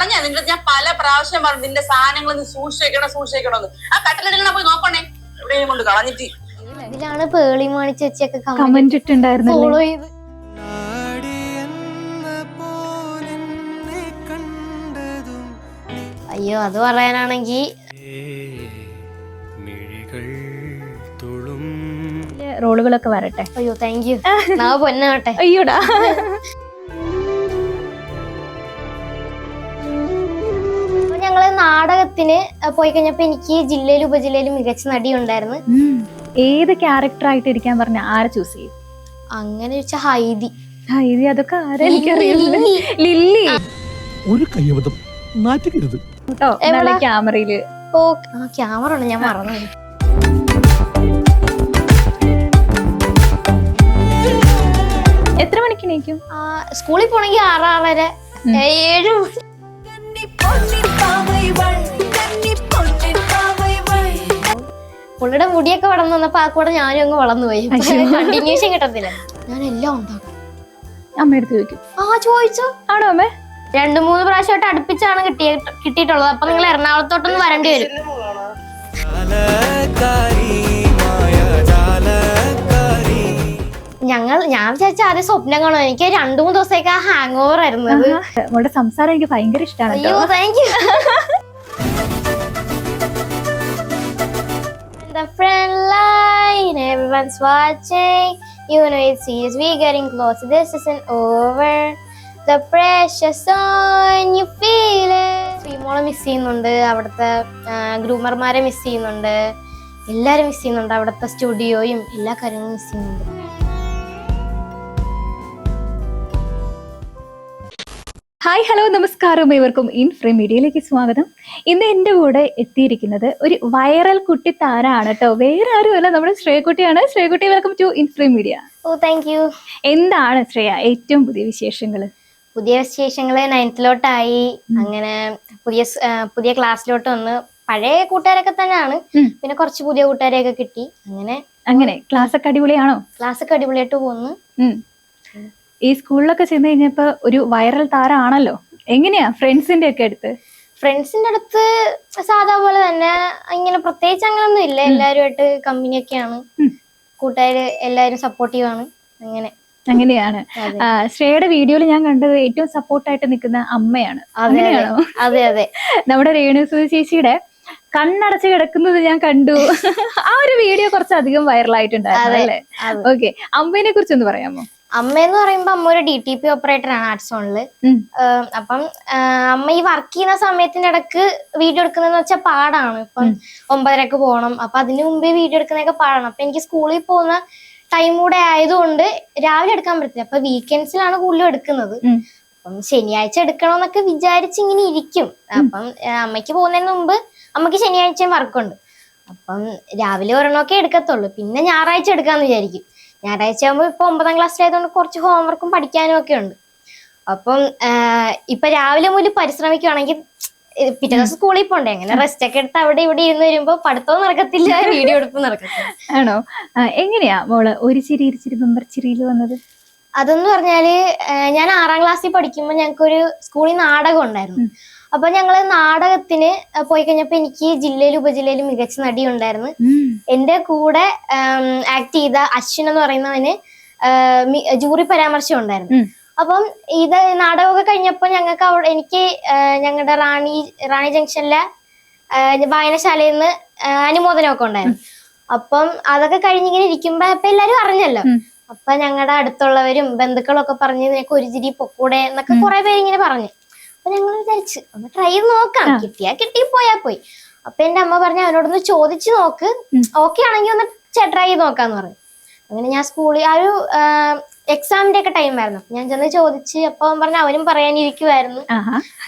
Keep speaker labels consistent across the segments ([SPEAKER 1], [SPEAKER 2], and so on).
[SPEAKER 1] പറഞ്ഞ നിന്റെ ഞാൻ പല പ്രാവശ്യം പറഞ്ഞു നിന്റെ സാധനങ്ങൾ നീ സൂക്ഷിക്കണമെന്ന്. ആ കട്ടിലിടണ പോയി നോക്കണേ, എവിടെയും കൊണ്ട് കളഞ്ഞിട്ട്.
[SPEAKER 2] ഇതിലാണ് പേളി മണി ചേച്ചിയൊക്കെ
[SPEAKER 3] കമന്റ് ഇട്ടുണ്ടായിരുന്നു.
[SPEAKER 2] ഫോളോ ചെയ്ത്. അയ്യോ അത് പറയാനാണെങ്കി
[SPEAKER 3] റോളുകളൊക്കെ വരട്ടെ.
[SPEAKER 2] അയ്യോ താങ്ക് യു. നാ പൊന്നാട്ടെ.
[SPEAKER 3] അയ്യോടാ.
[SPEAKER 2] ഞങ്ങള് നാടകത്തിന് പോയി കഴിഞ്ഞപ്പോ എനിക്ക് ജില്ലയിലും ഉപജില്ലയിലും മികച്ച നടി ഉണ്ടായിരുന്നു.
[SPEAKER 3] ഏത് ക്യാരക്ടർ ആയിട്ട് ഇരിക്കാൻ പറഞ്ഞ ആരെ ചൂസ് ചെയ്യും?
[SPEAKER 2] അങ്ങനെ ചോദിച്ചാ ഹൈദി.
[SPEAKER 3] ഹൈദി അതൊക്കെ ആരാ എനിക്കറിയില്ല. ലില്ലി.
[SPEAKER 4] ഒരു കയ്യബദ്ധം നാറ്റിക്കരുത്
[SPEAKER 3] കേട്ടോ ക്യാമറയില്.
[SPEAKER 2] ഓ ക്യാമറ ഉണ്ട്, ഞാൻ മറന്നു.
[SPEAKER 3] എത്ര മണിക്ക് എണീക്കും?
[SPEAKER 2] സ്കൂളിൽ പോണെങ്കിൽ 6-6:30 7 പുള്ളിയുടെ മുടിയൊക്കെ വളർന്നു വന്നപ്പോ ആ കൂടെ ഞാനും അങ്ങ് വളർന്നു പോയി. കണ്ടിന്യൂഷൻ കിട്ടത്തില്ല. ഞാൻ എല്ലാം ഉണ്ടാക്കും.
[SPEAKER 3] അമ്മയെടുത്ത് ചോദിക്കും.
[SPEAKER 2] ചോദിച്ചോ?
[SPEAKER 3] ആണോ അമ്മേ?
[SPEAKER 2] 2-3 പ്രാവശ്യമായിട്ട് അടുപ്പിച്ചാണ് കിട്ടിയിട്ടുള്ളത്. അപ്പൊ നിങ്ങൾ എറണാകുളത്തോട്ടൊന്ന് വരേണ്ടി വരും. ഞാൻ വിചാരിച്ച ആദ്യം സ്വപ്നം കാണും. എനിക്ക് 2-3 ദിവസത്തേക്ക് ആ ഹാങ് ഓവർ ആയിരുന്നു.
[SPEAKER 3] അവളുടെ സംസാരം എനിക്ക് ഭയങ്കര ഇഷ്ടമാണ്.
[SPEAKER 2] അയ്യോ thank you. The front line, everyone's watching. You know it's serious, we're getting close. This isn't over. The pressure's on, you feel it. ശ്രീമോളെ മിസ് ചെയ്യുന്നുണ്ട്, അവിടുത്തെ ഗ്രൂമർമാരെ മിസ് ചെയ്യുന്നുണ്ട്, എല്ലാരും മിസ് ചെയ്യുന്നുണ്ട്, അവിടുത്തെ സ്റ്റുഡിയോയും എല്ലാ കാര്യങ്ങളും മിസ് ചെയ്യുന്നുണ്ട്.
[SPEAKER 3] ഹായ് ഹലോ നമസ്കാരം, ഏവർക്കും ഇൻ ഫ്രീ മീഡിയയിലേക്ക് സ്വാഗതം. ഇന്ന് എൻ്റെ കൂടെ എത്തിയിരിക്കുന്നത് ഒരു വൈറൽ കുട്ടി താരമാണ് കേട്ടോ. വേറെ ആരുമല്ല, നമ്മുടെ ശ്രേയക്കുട്ടിയാണ്. ശ്രേയക്കുട്ടി, welcome to in free media.
[SPEAKER 2] Oh thank you.
[SPEAKER 3] എന്താണ് ശ്രേയ ഏറ്റവും പുതിയ വിശേഷങ്ങൾ?
[SPEAKER 2] പുതിയ വിശേഷങ്ങള് 9th-ലോട്ടായി. അങ്ങനെ പുതിയ ക്ലാസ്സിലോട്ട് വന്ന് പഴയ കൂട്ടുകാരൊക്കെ തന്നെയാണ്. പിന്നെ കുറച്ച് പുതിയ കൂട്ടുകാരെയൊക്കെ കിട്ടി. അങ്ങനെ
[SPEAKER 3] ക്ലാസ് ഒക്കെ അടിപൊളിയാണോ?
[SPEAKER 2] ക്ലാസ് ഒക്കെ അടിപൊളിയായിട്ട് പോകുന്നു.
[SPEAKER 3] ഈ സ്കൂളിലൊക്കെ ചെന്ന് കഴിഞ്ഞപ്പോ ഒരു വൈറൽ താരമാണല്ലോ. എങ്ങനെയാ ഫ്രണ്ട്സിന്റെ ഒക്കെ അടുത്ത്?
[SPEAKER 2] ഫ്രണ്ട്സിന്റെ അടുത്ത് സാധാ പോലെ തന്നെ, ഇങ്ങനെ പ്രത്യേകിച്ച് അങ്ങനൊന്നും ഇല്ല. എല്ലാരുമായിട്ട് കമ്പനിയൊക്കെയാണ്, കൂട്ടുകാര് എല്ലാരും സപ്പോർട്ടീവ് ആണ്.
[SPEAKER 3] അങ്ങനെയാണ്. ശ്രേയയുടെ വീഡിയോയിൽ ഞാൻ കണ്ടത് ഏറ്റവും സപ്പോർട്ടായിട്ട് നിൽക്കുന്ന അമ്മയാണ്. അങ്ങനെയാണോ?
[SPEAKER 2] അതെ അതെ.
[SPEAKER 3] നമ്മുടെ രേണുസുതി ചേച്ചിയുടെ കണ്ണടച്ച് കിടക്കുന്നത് ഞാൻ കണ്ടു. ആ ഒരു വീഡിയോ കുറച്ചധികം വൈറലായിട്ടുണ്ടായിരുന്നു അല്ലേ? ഓക്കെ, അമ്മേനെ കുറിച്ചൊന്ന് പറയാമോ?
[SPEAKER 2] അമ്മയെന്ന് പറയുമ്പോ അമ്മ ഒരു DTP ഓപ്പറേറ്റർ ആണ് ആർട്സ് സോണില്. അപ്പം അമ്മ ഈ വർക്ക് ചെയ്യുന്ന സമയത്തിന്റെ ഇടക്ക് വീഡിയോ എടുക്കുന്നതെന്ന് വെച്ചാൽ പാടാണ്. ഇപ്പം 9:30 പോകണം. അപ്പൊ അതിന് മുമ്പേ വീഡിയോ എടുക്കുന്നതൊക്കെ പാടാണ്. അപ്പൊ എനിക്ക് സ്കൂളിൽ പോകുന്ന ടൈം കൂടെ ആയതുകൊണ്ട് രാവിലെ എടുക്കാൻ പറ്റില്ല. അപ്പൊ വീക്കെൻഡ്സിലാണ് കൂടുതലും എടുക്കുന്നത്. അപ്പം ശനിയാഴ്ച എടുക്കണമെന്നൊക്കെ വിചാരിച്ച് ഇങ്ങനെ ഇരിക്കും. അപ്പം അമ്മയ്ക്ക് പോകുന്നതിന് മുമ്പ് അമ്മക്ക് ശനിയാഴ്ചയും വർക്കുണ്ട്. അപ്പം രാവിലെ ഒരെണ്ണമൊക്കെ എടുക്കത്തുള്ളൂ. പിന്നെ ഞായറാഴ്ച എടുക്കാന്ന് വിചാരിക്കും. ഞായറാഴ്ച ആകുമ്പോൾ ഇപ്പൊ 9ാം ക്ലാസ്സിലായതുകൊണ്ട് കുറച്ച് ഹോംവർക്കും പഠിക്കാനും ഒക്കെ ഉണ്ട്. അപ്പം ഇപ്പൊ രാവിലെ മുതൽ പരിശ്രമിക്കുവാണെങ്കിൽ പിറ്റേ ദിവസം സ്കൂളിൽ പോണ്ടേ. അങ്ങനെ റെസ്റ്റ് ഒക്കെ എടുത്ത് അവിടെ ഇവിടെ ഇരുന്ന് വരുമ്പോ പഠിത്തവും നടക്കത്തില്ല, വീഡിയോ എടുപ്പും നടക്കത്തില്ല.
[SPEAKER 3] ആണോ? എങ്ങനെയാ മോള് ഒരു ചിരി ഇരുച്ചിരി ബമ്പർ ചിരിയിൽ വന്നത്?
[SPEAKER 2] അതെന്ന് പറഞ്ഞാല് ഞാൻ 6ാം ക്ലാസ്സിൽ പഠിക്കുമ്പോ ഞങ്ങൾക്കൊരു സ്കൂളിൽ നാടകം ഉണ്ടായിരുന്നു. അപ്പൊ ഞങ്ങള് നാടകത്തിന് പോയി കഴിഞ്ഞപ്പോ എനിക്ക് ജില്ലയിലും ഉപജില്ലയിലും മികച്ച നടി ഉണ്ടായിരുന്നു. എന്റെ കൂടെ ആക്ട് ചെയ്ത അശ്വിൻ എന്ന് പറയുന്നവന് ജൂറി പരാമർശം ഉണ്ടായിരുന്നു. അപ്പം ഇത് നാടകമൊക്കെ കഴിഞ്ഞപ്പോ ഞങ്ങൾക്ക് എനിക്ക് ഞങ്ങളുടെ റാണി ജംഗ്ഷനിലെ വായനശാലയിൽ നിന്ന് അനുമോദനമൊക്കെ ഉണ്ടായിരുന്നു. അപ്പം അതൊക്കെ കഴിഞ്ഞിങ്ങനെ ഇരിക്കുമ്പോ അപ്പൊ എല്ലാരും അറിഞ്ഞല്ലോ. അപ്പൊ ഞങ്ങളുടെ അടുത്തുള്ളവരും ബന്ധുക്കളും ഒക്കെ പറഞ്ഞ് നിനക്ക് ഒരു ചിരി പൊക്കൂടെ എന്നൊക്കെ കുറെ പേര് ഇങ്ങനെ പറഞ്ഞു. അപ്പൊ ഞങ്ങൾ വിചാരിച്ചു ഒന്ന് ട്രൈ ചെയ്ത് നോക്കാം, കിട്ടിയാ കിട്ടി, പോയാ പോയി. അപ്പൊ എന്റെ അമ്മ പറഞ്ഞു അവനോടൊന്ന് ചോദിച്ചു നോക്ക്, ഓക്കെ ആണെങ്കിൽ ഒന്ന് ട്രൈ ചെയ്ത് നോക്കാന്ന് പറഞ്ഞു. അങ്ങനെ ഞാൻ സ്കൂളിൽ ആ ഒരു എക്സാമിന്റെ ഒക്കെ ടൈം ആയിരുന്നു. ഞാൻ ചെന്ന് ചോദിച്ച്, അപ്പൊ അവൻ പറഞ്ഞു അവനും പറയാനിരിക്കുവായിരുന്നു.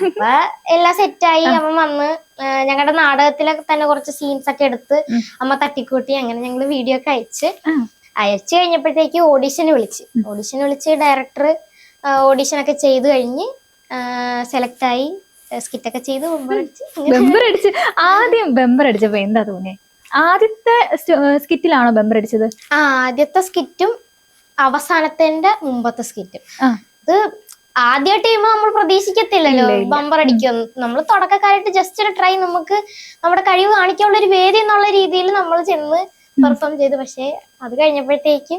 [SPEAKER 2] അപ്പൊ എല്ലാം സെറ്റായി. അവൻ വന്ന് ഞങ്ങളുടെ നാടകത്തിലൊക്കെ തന്നെ കുറച്ച് സീൻസ് ഒക്കെ എടുത്ത് അമ്മ തട്ടിക്കൂട്ടി. അങ്ങനെ ഞങ്ങള് വീഡിയോ ഒക്കെ അയച്ചു കഴിഞ്ഞപ്പോഴത്തേക്ക് ഓഡീഷന് വിളിച്ച് ഡയറക്ടർ ഓഡീഷൻ ഒക്കെ ചെയ്ത് കഴിഞ്ഞ് സെലക്ട് ആയി. സ്കിറ്റൊക്കെ ചെയ്ത്
[SPEAKER 3] ബെമ്പറടിച്ച്. ആദ്യം ബെമ്പറടിച്ചപ്പോ എന്താ തോന്നിയേ? ആദ്യത്തെ സ്കിറ്റിലാണോ ബെമ്പറടിച്ചത്?
[SPEAKER 2] ആദ്യത്തെ സ്കിറ്റും അവസാനത്തെ മുമ്പത്തെ സ്കിറ്റും. അത് ആദ്യമായിട്ട് ചെയ്യുമ്പോൾ നമ്മൾ പ്രതീക്ഷിക്കത്തില്ലല്ലോ
[SPEAKER 3] ഇല്ല, ഇല്ല.
[SPEAKER 2] ബമ്പർ അടിക്കുമെന്ന്. നമ്മൾ തുടക്കക്കാരായിട്ട് ജസ്റ്റ് ഒരു ട്രൈ, നമുക്ക് നമ്മുടെ കഴിവ് കാണിക്കാനുള്ള ഒരു വേദി എന്നുള്ള രീതിയിൽ നമ്മൾ ചെന്ന് പെർഫോം ചെയ്തു. പക്ഷെ അത് കഴിഞ്ഞപ്പോഴത്തേക്ക്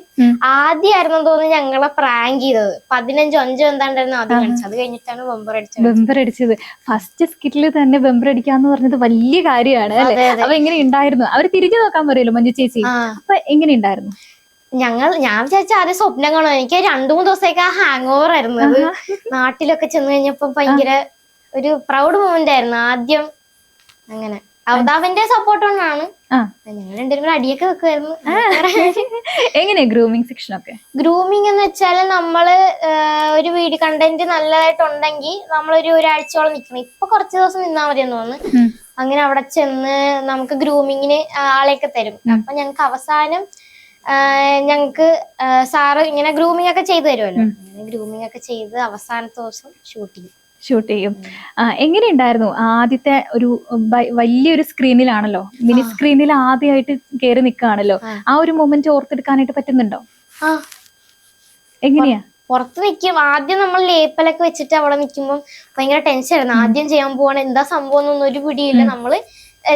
[SPEAKER 2] ആദ്യമായിരുന്നു തോന്നുന്നു ഞങ്ങളെ പ്രാങ്ക് ചെയ്തത്. 15 എന്താണ്ടായിരുന്നു ആദ്യം കാണിച്ചത്. അത് കഴിഞ്ഞിട്ടാണ് ബമ്പർ അടിച്ചത്.
[SPEAKER 3] ബെമ്പർ അടിച്ചത് ഫസ്റ്റ് സ്കിറ്റിൽ തന്നെ ബെമ്പർ അടിക്കാന്ന് പറഞ്ഞത് വലിയ കാര്യമാണ് അല്ലെ?
[SPEAKER 2] അതെ, അതെ.
[SPEAKER 3] അപ്പൊ എങ്ങനെ ഉണ്ടായിരുന്നു? അവര് തിരിഞ്ഞു നോക്കാൻ പറയല്ലോ മഞ്ജു ചേച്ചി. അപ്പൊ എങ്ങനെ ഉണ്ടായിരുന്നു?
[SPEAKER 2] ഞാൻ വിചാരിച്ച ആദ്യം സ്വപ്നം കാണും. എനിക്ക് 2-3 ദിവസത്തേക്ക് ആ ഹാങ് ഓവർ ആയിരുന്നു. അത് നാട്ടിലൊക്കെ ചെന്ന് കഴിഞ്ഞപ്പോ ഭയങ്കര ഒരു പ്രൗഡ് മൊമെന്റ് ആയിരുന്നു ആദ്യം. അങ്ങനെ അവതാവിന്റെ സപ്പോർട്ട് കൊണ്ടാണ്. ഞങ്ങൾ രണ്ടുപേരും കൂടെ അടിയൊക്കെ വെക്കുമായിരുന്നു.
[SPEAKER 3] എങ്ങനെയാ ഗ്രൂമിങ് സെക്ഷൻ ഒക്കെ?
[SPEAKER 2] ഗ്രൂമിങ് എന്ന് വെച്ചാല് നമ്മള് ഒരു വീഡിയോ കണ്ടന്റ് നല്ലതായിട്ടുണ്ടെങ്കിൽ നമ്മളൊരു ഒരാഴ്ചയോളം നിൽക്കണം. ഇപ്പൊ കുറച്ച് ദിവസം നിന്നാ മതി എന്ന് തോന്നുന്നു. അങ്ങനെ അവിടെ ചെന്ന് നമുക്ക് ഗ്രൂമിങ്ങിന് ആളെയൊക്കെ തരും. അപ്പൊ ഞങ്ങക്ക് അവസാനം ഞങ്ങക്ക് സാറ് ഇങ്ങനെ ഗ്രൂമിങ് ഒക്കെ ചെയ്തു തരുമല്ലോ. അങ്ങനെ ഗ്രൂമിങ് ഒക്കെ ചെയ്ത് അവസാനത്തെ ദിവസം ഷൂട്ട് ചെയ്യും.
[SPEAKER 3] എങ്ങനെയുണ്ടായിരുന്നു? ആദ്യത്തെ ഒരു വലിയൊരു സ്ക്രീനിലാണല്ലോ, മിനി സ്ക്രീനിൽ ആദ്യമായിട്ട് കയറി നിൽക്കുകയാണല്ലോ. ആ ഒരു മൊമെന്റ് ഓർത്തെടുക്കാനായിട്ട് പറ്റുന്നുണ്ടോ? എങ്ങനെയാ?
[SPEAKER 2] പുറത്ത് നിൽക്കും. ആദ്യം നമ്മൾ ലേപ്പലൊക്കെ വെച്ചിട്ട് അവിടെ നിൽക്കുമ്പോൾ ഭയങ്കര ടെൻഷൻ ആയിരുന്നു. ആദ്യം ചെയ്യാൻ പോവാണ്, എന്താ സംഭവം എന്നൊന്നും ഒരു പിടിയില്ല. നമ്മള്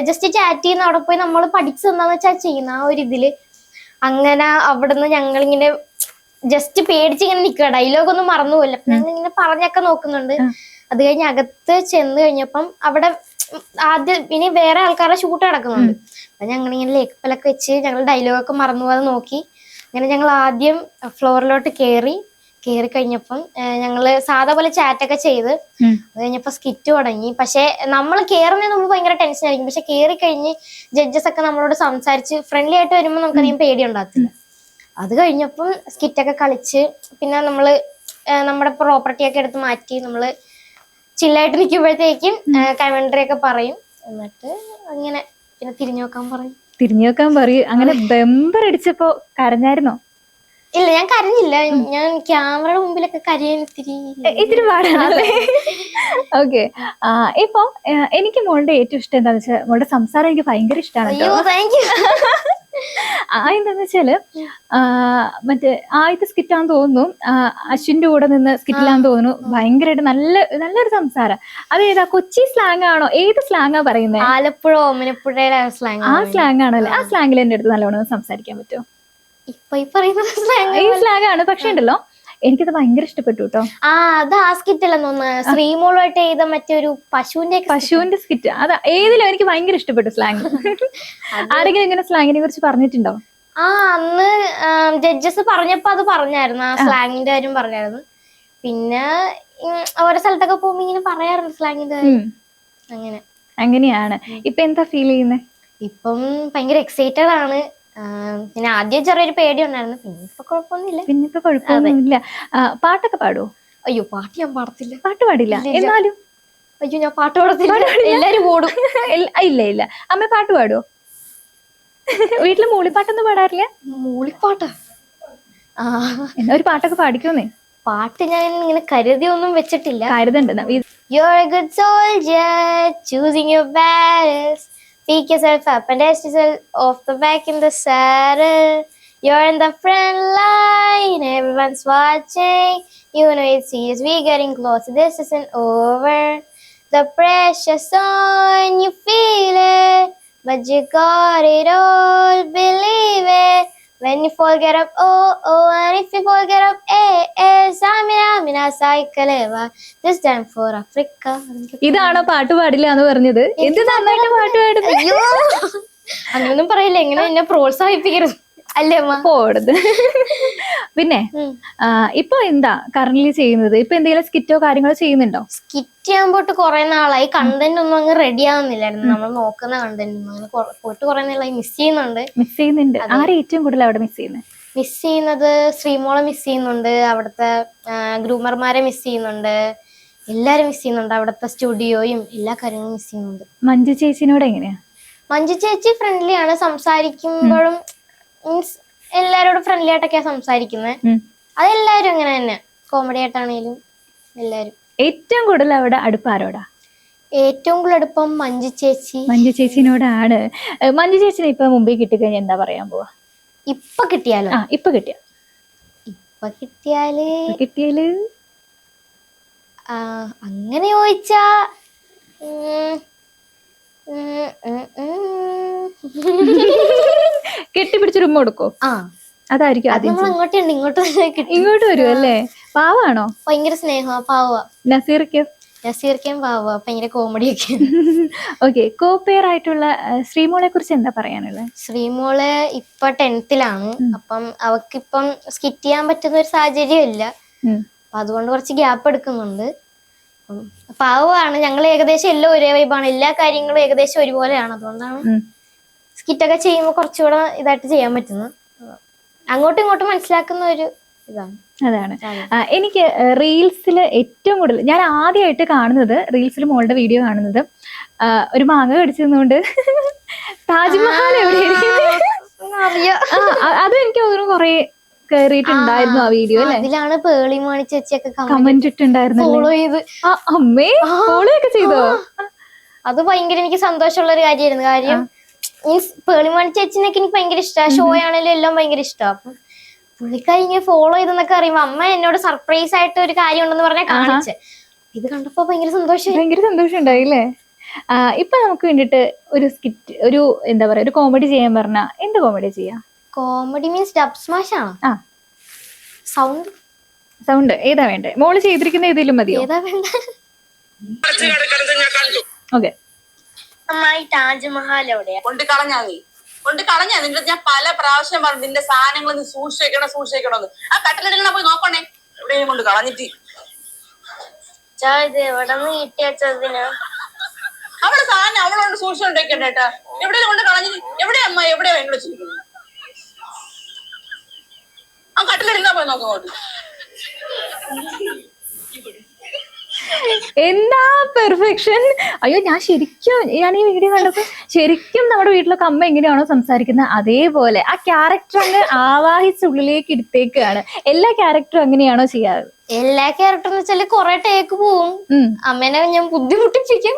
[SPEAKER 2] ജസ്റ്റ് ചാറ്റ് ചെയ്യുന്ന അവിടെ പോയി നമ്മൾ പഠിച്ചു എന്താന്ന് വെച്ചാൽ ചെയ്യുന്ന ആ ഒരു ഇതില്. അങ്ങനെ അവിടുന്ന് ഞങ്ങളിങ്ങനെ ജസ്റ്റ് പേടിച്ചിങ്ങനെ നിൽക്കുക. ഡയലോഗ് ഒന്നും മറന്നുപോയില്ല. ഞങ്ങൾ ഇങ്ങനെ പറഞ്ഞൊക്കെ നോക്കുന്നുണ്ട്. അത് കഴിഞ്ഞ് അകത്ത് ചെന്ന് കഴിഞ്ഞപ്പം അവിടെ ആദ്യം ഇനി വേറെ ആൾക്കാരുടെ ഷൂട്ട് നടക്കുന്നുണ്ട്. അപ്പൊ ഞങ്ങളിങ്ങനെ ലേപ്പലൊക്കെ വെച്ച് ഞങ്ങൾ ഡയലോഗൊക്കെ മറന്നുപോകാതെ നോക്കി. അങ്ങനെ ഞങ്ങൾ ആദ്യം ഫ്ലോറിലോട്ട് കയറി കഴിഞ്ഞപ്പം ഞങ്ങള് സാധാ പോലെ ചാറ്റൊക്കെ ചെയ്ത് അത് കഴിഞ്ഞപ്പോ സ്കിറ്റ് തുടങ്ങി. പക്ഷെ നമ്മൾ കയറുന്നതിന് മുമ്പ് ഭയങ്കര ടെൻഷൻ ആയിരിക്കും. പക്ഷെ കയറി കഴിഞ്ഞ് ജഡ്ജസ് ഒക്കെ നമ്മളോട് സംസാരിച്ച് ഫ്രണ്ട്ലി ആയിട്ട് വരുമ്പോൾ നമുക്കധികം പേടി ഉണ്ടാകത്തില്ല. അത് കഴിഞ്ഞപ്പം സ്കിറ്റൊക്കെ കളിച്ച് പിന്നെ നമ്മള് നമ്മുടെ പ്രോപ്പർട്ടി ഒക്കെ എടുത്ത് മാറ്റി നമ്മള് ചില്ലായിട്ട് നിൽക്കുമ്പോഴത്തേക്കും കമന്ററി ഒക്കെ പറയും. എന്നിട്ട് അങ്ങനെ പിന്നെ തിരിഞ്ഞു നോക്കാൻ പറയും.
[SPEAKER 3] അങ്ങനെ ബെമ്പർ അടിച്ചപ്പോ കരഞ്ഞായിരുന്നോ?
[SPEAKER 2] ഇല്ല, ഞാൻ കരഞ്ഞില്ല. ഞാൻ ക്യാമറയുടെ മുമ്പിലൊക്കെ കരയാൻ
[SPEAKER 3] ഇത്തിരി പാടാണല്ലേ? ഓക്കെ. ഇപ്പൊ എനിക്ക് മോളുടെ ഏറ്റവും ഇഷ്ടം എന്താന്ന് വെച്ചാൽ മോളുടെ സംസാരം എനിക്ക് ഭയങ്കര ഇഷ്ടമാണ്. എന്താന്ന് വെച്ചാല് മറ്റേ ആദ്യത്തെ സ്കിറ്റാന്ന് തോന്നുന്നു, അശ്വിന്റെ കൂടെ നിന്ന് സ്കിറ്റിലാന്ന് തോന്നുന്നു. ഭയങ്കരമായിട്ട് നല്ലൊരു സംസാരം. അതേതാ, കൊച്ചി സ്ലാങ് ആണോ? ഏത് സ്ലാങ്ങാ പറയുന്നത്?
[SPEAKER 2] ആലപ്പുഴ ഓമനപ്പുഴയുടെ സ്ലാങ്.
[SPEAKER 3] ആ സ്ലാങ് ആണല്ലേ? ആ സ്ലാങ്ങിൽ എന്റെ അടുത്ത് നല്ലോണം സംസാരിക്കാൻ പറ്റുമോ?
[SPEAKER 2] ഇപ്പൊ ഈ പറയുന്ന
[SPEAKER 3] ഈ സ്ലാങ് ആണ്. പക്ഷെ ഉണ്ടല്ലോ, എനിക്കത് ഭയങ്കര ഇഷ്ടപ്പെട്ടു കേട്ടോ.
[SPEAKER 2] അത് ആ സ്കിറ്റല്ലെന്ന് തോന്നുന്നു, ശ്രീമോളുമായിട്ട് ചെയ്ത മറ്റൊരു പശുവിന്റെ
[SPEAKER 3] സ്കിറ്റ്. അതാ ഏതിലും എനിക്ക് ഭയങ്കര ഇഷ്ടപ്പെട്ടു സ്ലാങ്. ആരെങ്കിലും ഇങ്ങനെ സ്ലാങ്ങിനെ കുറിച്ച് പറഞ്ഞിട്ടുണ്ടോ?
[SPEAKER 2] അന്ന് ജഡ്ജസ് പറഞ്ഞപ്പോ അത് പറഞ്ഞായിരുന്നു, ആ സ്ലാങ്ങിന്റെ കാര്യം പറഞ്ഞായിരുന്നു. പിന്നെ ഓരോ സ്ഥലത്തൊക്കെ പോകുമ്പോ ഇങ്ങനെ പറയാറുണ്ട് സ്ലാങ്ങിന്റെ കാര്യം.
[SPEAKER 3] അങ്ങനെയാണ്. ഇപ്പൊ എന്താ ഫീൽ ചെയ്യുന്നത്?
[SPEAKER 2] ഇപ്പം ഭയങ്കര എക്സൈറ്റഡ് ആണ്. പിന്നെ ആദ്യം ചെറിയൊരു പേടി ഉണ്ടായിരുന്നു. പിന്നെ ഇപ്പൊ കുഴപ്പമൊന്നുമില്ല.
[SPEAKER 3] പാട്ടൊക്കെ പാടുവോ?
[SPEAKER 2] അയ്യോ, പാട്ട് ഞാൻ പാടത്തില്ല.
[SPEAKER 3] പാട്ട് പാടില്ല? എന്നാലും
[SPEAKER 2] അയ്യോ, ഞാൻ പാട്ട് പാടത്തില്ല. എല്ലാരും പാടും.
[SPEAKER 3] ഇല്ല. അമ്മ പാട്ട് പാടുവോ? വീട്ടില് മൂളിപ്പാട്ടൊന്നും പാടാറില്ല?
[SPEAKER 2] മൂളിപ്പാട്ടാ?
[SPEAKER 3] എന്നാ ഒരു പാട്ടൊക്കെ പാടിക്കോന്നേ.
[SPEAKER 2] പാട്ട് ഞാൻ ഇങ്ങനെ കരുതിയൊന്നും വെച്ചിട്ടില്ല.
[SPEAKER 3] കരുതണ്ട.
[SPEAKER 2] You're a good soldier, choosing your battles. Pick yourself up and dust yourself off the back in the saddle. You're in the front line, everyone's watching. You know it's serious, we're getting closer, this isn't over. The pressure's on, you feel it, but you got it all, believe it. When you fall, get up, oh, and if you fall, get up, Samina, Saikaleva, this time for Africa.
[SPEAKER 3] ഇതാണോ പാട്ട് പാടില്ല എന്ന് പറഞ്ഞത്? എന്ത് നന്നായിട്ട് പാട്ട് പാടുന്നത്.
[SPEAKER 2] അയ്യോ, അങ്ങനൊന്നും പറയില്ല. എങ്ങനെ എന്നെ പ്രോത്സാഹിപ്പിക്കരുത് അല്ലേ അമ്മ?
[SPEAKER 3] പോടത്. പിന്നെ ഇപ്പൊ എന്താ കറന്റ്ലി ചെയ്യുന്നത്? ഇപ്പൊ എന്തെങ്കിലും സ്കിറ്റോ കാര്യങ്ങളോ ചെയ്യുന്നുണ്ടോ?
[SPEAKER 2] സ്കിറ്റ് ചെയ്യാൻ പോയിട്ട് കുറെ നാളായി. കണ്ടന്റ് ഒന്നും അങ്ങ് റെഡി ആവുന്നില്ലായിരുന്നു. നമ്മൾ നോക്കുന്ന കണ്ടന്റ് അങ്ങനെ പോയിട്ട് കുറെ നാളായി. മിസ് ചെയ്യുന്നുണ്ട്.
[SPEAKER 3] ആരെ ഏറ്റവും കൂടുതൽ അവിടെ മിസ്
[SPEAKER 2] ചെയ്യുന്നത്? ശ്രീമോളെ മിസ് ചെയ്യുന്നുണ്ട്, അവിടുത്തെ ഗ്രൂമർമാരെ മിസ് ചെയ്യുന്നുണ്ട്, എല്ലാരും മിസ് ചെയ്യുന്നുണ്ട്. അവിടുത്തെ സ്റ്റുഡിയോയും എല്ലാ കാര്യങ്ങളും മിസ് ചെയ്യുന്നുണ്ട്.
[SPEAKER 3] മഞ്ജു ചേച്ചിനോട് എങ്ങനെയാ?
[SPEAKER 2] മഞ്ജു ചേച്ചി ഫ്രണ്ട്ലി ആണ്. സംസാരിക്കുമ്പോഴും മീൻസ് എല്ലാരോടും ഫ്രണ്ട്ലി ആയിട്ടൊക്കെയാ സംസാരിക്കുന്നത്. അതെല്ലാരും അങ്ങനെ തന്നെ, കോമഡി ആയിട്ടാണേലും എല്ലാരും.
[SPEAKER 3] ഏറ്റവും കൂടുതൽ അവിടെ അടുപ്പാരോടാ?
[SPEAKER 2] ഏറ്റവും കൂടുതൽ അടുപ്പം മഞ്ജു
[SPEAKER 3] ചേച്ചിനോടാണ്. മഞ്ജു ചേച്ചിനെ ഇപ്പൊ മുമ്പിൽ കിട്ടിക്കഴിഞ്ഞാൽ എന്താ പറയാൻ പോവാ?
[SPEAKER 2] ഇപ്പൊ കിട്ടിയാല് അങ്ങനെ ചോദിച്ചാ ഉം, ഉം, ഉം, ഉം.
[SPEAKER 3] കെട്ടിപ്പിടിച്ചൊരു ഉമ്മ കൊടുക്കോ?
[SPEAKER 2] ആ
[SPEAKER 3] അതായിരിക്കും
[SPEAKER 2] അത്
[SPEAKER 3] ആദ്യം
[SPEAKER 2] നമ്മൾ അങ്ങോട്ടുണ്ട് ഇങ്ങോട്ട് കിട്ടും.
[SPEAKER 3] ഇങ്ങോട്ട് വരും അല്ലേ? പാവാണോ?
[SPEAKER 2] ഭയങ്കര സ്നേഹമാ, പാവ.
[SPEAKER 3] നസീർക്ക്?
[SPEAKER 2] നസീർക്കും പാവ, ഭയങ്കര കോമഡിയൊക്കെ.
[SPEAKER 3] ഓക്കെ, കോപ്പയർ ആയിട്ടുള്ള ശ്രീമോളെ കുറിച്ച് എന്താ പറയാനുള്ളത്?
[SPEAKER 2] ശ്രീമോള് ഇപ്പൊ 10th-ലാണ്. അപ്പം അവക്കിപ്പം സ്കിറ്റ് ചെയ്യാൻ പറ്റുന്ന ഒരു സാഹചര്യം ഇല്ല. അപ്പൊ അതുകൊണ്ട് കുറച്ച് ഗ്യാപ്പ് എടുക്കുന്നുണ്ട്. പാവമാണ്. ഞങ്ങൾ ഏകദേശം എല്ലാം ഒരേ വൈബാണ്, എല്ലാ കാര്യങ്ങളും ഏകദേശം ഒരുപോലെയാണ്. അതുകൊണ്ടാണ് സ്കിറ്റൊക്കെ ചെയ്യുമ്പോൾ കുറച്ചുകൂടെ ഇതായിട്ട് ചെയ്യാൻ പറ്റുന്നത്. അങ്ങോട്ടും ഇങ്ങോട്ടും മനസ്സിലാക്കുന്ന ഒരു ഇതാണ്.
[SPEAKER 3] അതാണ് എനിക്ക് റീൽസിൽ ഏറ്റവും കൂടുതൽ ഞാൻ ആദ്യമായിട്ട് കാണുന്നത്, റീൽസിൽ മോളുടെ വീഡിയോ കാണുന്നത് ഒരു മാങ്ങ കടിച്ചതുകൊണ്ട് താജ്മഹൽ അത് എനിക്ക് തോന്നുന്നു കൊറേ കേറിയിട്ടുണ്ടായിരുന്നു ആ വീഡിയോ അല്ലെ?
[SPEAKER 2] അതിലാണ് പേളി മാണി ചേച്ചിയൊക്കെ
[SPEAKER 3] കമന്റ് ഇട്ടുണ്ടായിരുന്നു.
[SPEAKER 2] ഫോളോ ചെയ്ത്.
[SPEAKER 3] അമ്മേ ഫോളോ ഒക്കെ ചെയ്തോ?
[SPEAKER 2] അത് ഭയങ്കര എനിക്ക് സന്തോഷമുള്ള ഒരു കാര്യമായിരുന്നു. കാര്യം മീൻസ് പേളി മാണി ചേച്ചിനൊക്കെ എനിക്ക് ഭയങ്കര ഇഷ്ടമാണ്. ഷോ ആണെങ്കിലും എല്ലാം ഭയങ്കര ഇഷ്ടമാണ്. അപ്പം പുള്ളിക്കാരി ഇങ്ങനെ ഫോളോ ചെയ്തെന്നൊക്കെ അറിയുമ്പോ അമ്മ എന്നോട് സർപ്രൈസ് ആയിട്ട് ഒരു കാര്യം ഉണ്ടെന്ന് പറഞ്ഞാൽ കാണിച്ച്. ഇത് കണ്ടപ്പോ ഭയങ്കര സന്തോഷം
[SPEAKER 3] ഉണ്ടായില്ലേ? ഇപ്പൊ നമുക്ക് വേണ്ടിട്ട് ഒരു സ്കിറ്റ്, ഒരു എന്താ പറയാ, ഒരു കോമഡി ചെയ്യാൻ പറഞ്ഞാ എന്ത് കോമഡി ചെയ്യാം?
[SPEAKER 2] കോമഡി മീൻസ് ഡബ് സ്മാഷ് ആണോ?
[SPEAKER 3] സൗണ്ട് ഏതാ വേണ്ടേ? മോള് ചെയ്തിരിക്കുന്ന ഏതെങ്കിലും മതിയോ?
[SPEAKER 2] ഏതാ വേണ്ട?
[SPEAKER 3] ഓക്കെ.
[SPEAKER 2] താജ്മഹൽ എവിടെയാ?
[SPEAKER 1] കൊണ്ട് കളഞ്ഞാ നിന്റെ ഞാൻ പല പ്രാവശ്യം പറഞ്ഞു നിന്റെ സാധനങ്ങൾ നീ സൂക്ഷിക്കണമെന്ന്. ആ കട്ടിലിടണ പോയി നോക്കണേ, എവിടെയും കൊണ്ട് കളഞ്ഞിട്ട്.
[SPEAKER 2] ഇത് എവിടെ നിന്ന് കിട്ടിയതിന്?
[SPEAKER 1] അവളെ സാധനം അവളോട് സൂക്ഷിച്ചുകൊണ്ടിരിക്കണ്ടേട്ടാ. എവിടെയും കൊണ്ട് കളഞ്ഞിട്ട്. എവിടെയാ അമ്മ, എവിടെയാ എന്നോട് ചോദിക്കുന്നത്? ആ കട്ടിലിരുന്നാ പോയി നോക്കോട്ട്.
[SPEAKER 3] എന്താ പെർഫെക്ഷൻ! അയ്യോ, ഞാൻ ഈ വീഡിയോ കണ്ടപ്പോ ശരിക്കും നമ്മുടെ വീട്ടിലൊക്കെ അമ്മ എങ്ങനെയാണോ സംസാരിക്കുന്നത് അതേപോലെ ആ ക്യാരക്ടർ അങ്ങ് ആവാഹിച്ചുള്ളിലേക്ക് എടുത്തേക്കാണ്. എല്ലാ ക്യാരക്ടറും അങ്ങനെയാണോ ചെയ്യാറ്?
[SPEAKER 2] എല്ലാ ക്യാരക്ടർ വെച്ചാല് കൊറേ ടേക്ക് പോവും. അമ്മേനെ ഞാൻ ബുദ്ധിമുട്ടിപ്പിക്കും.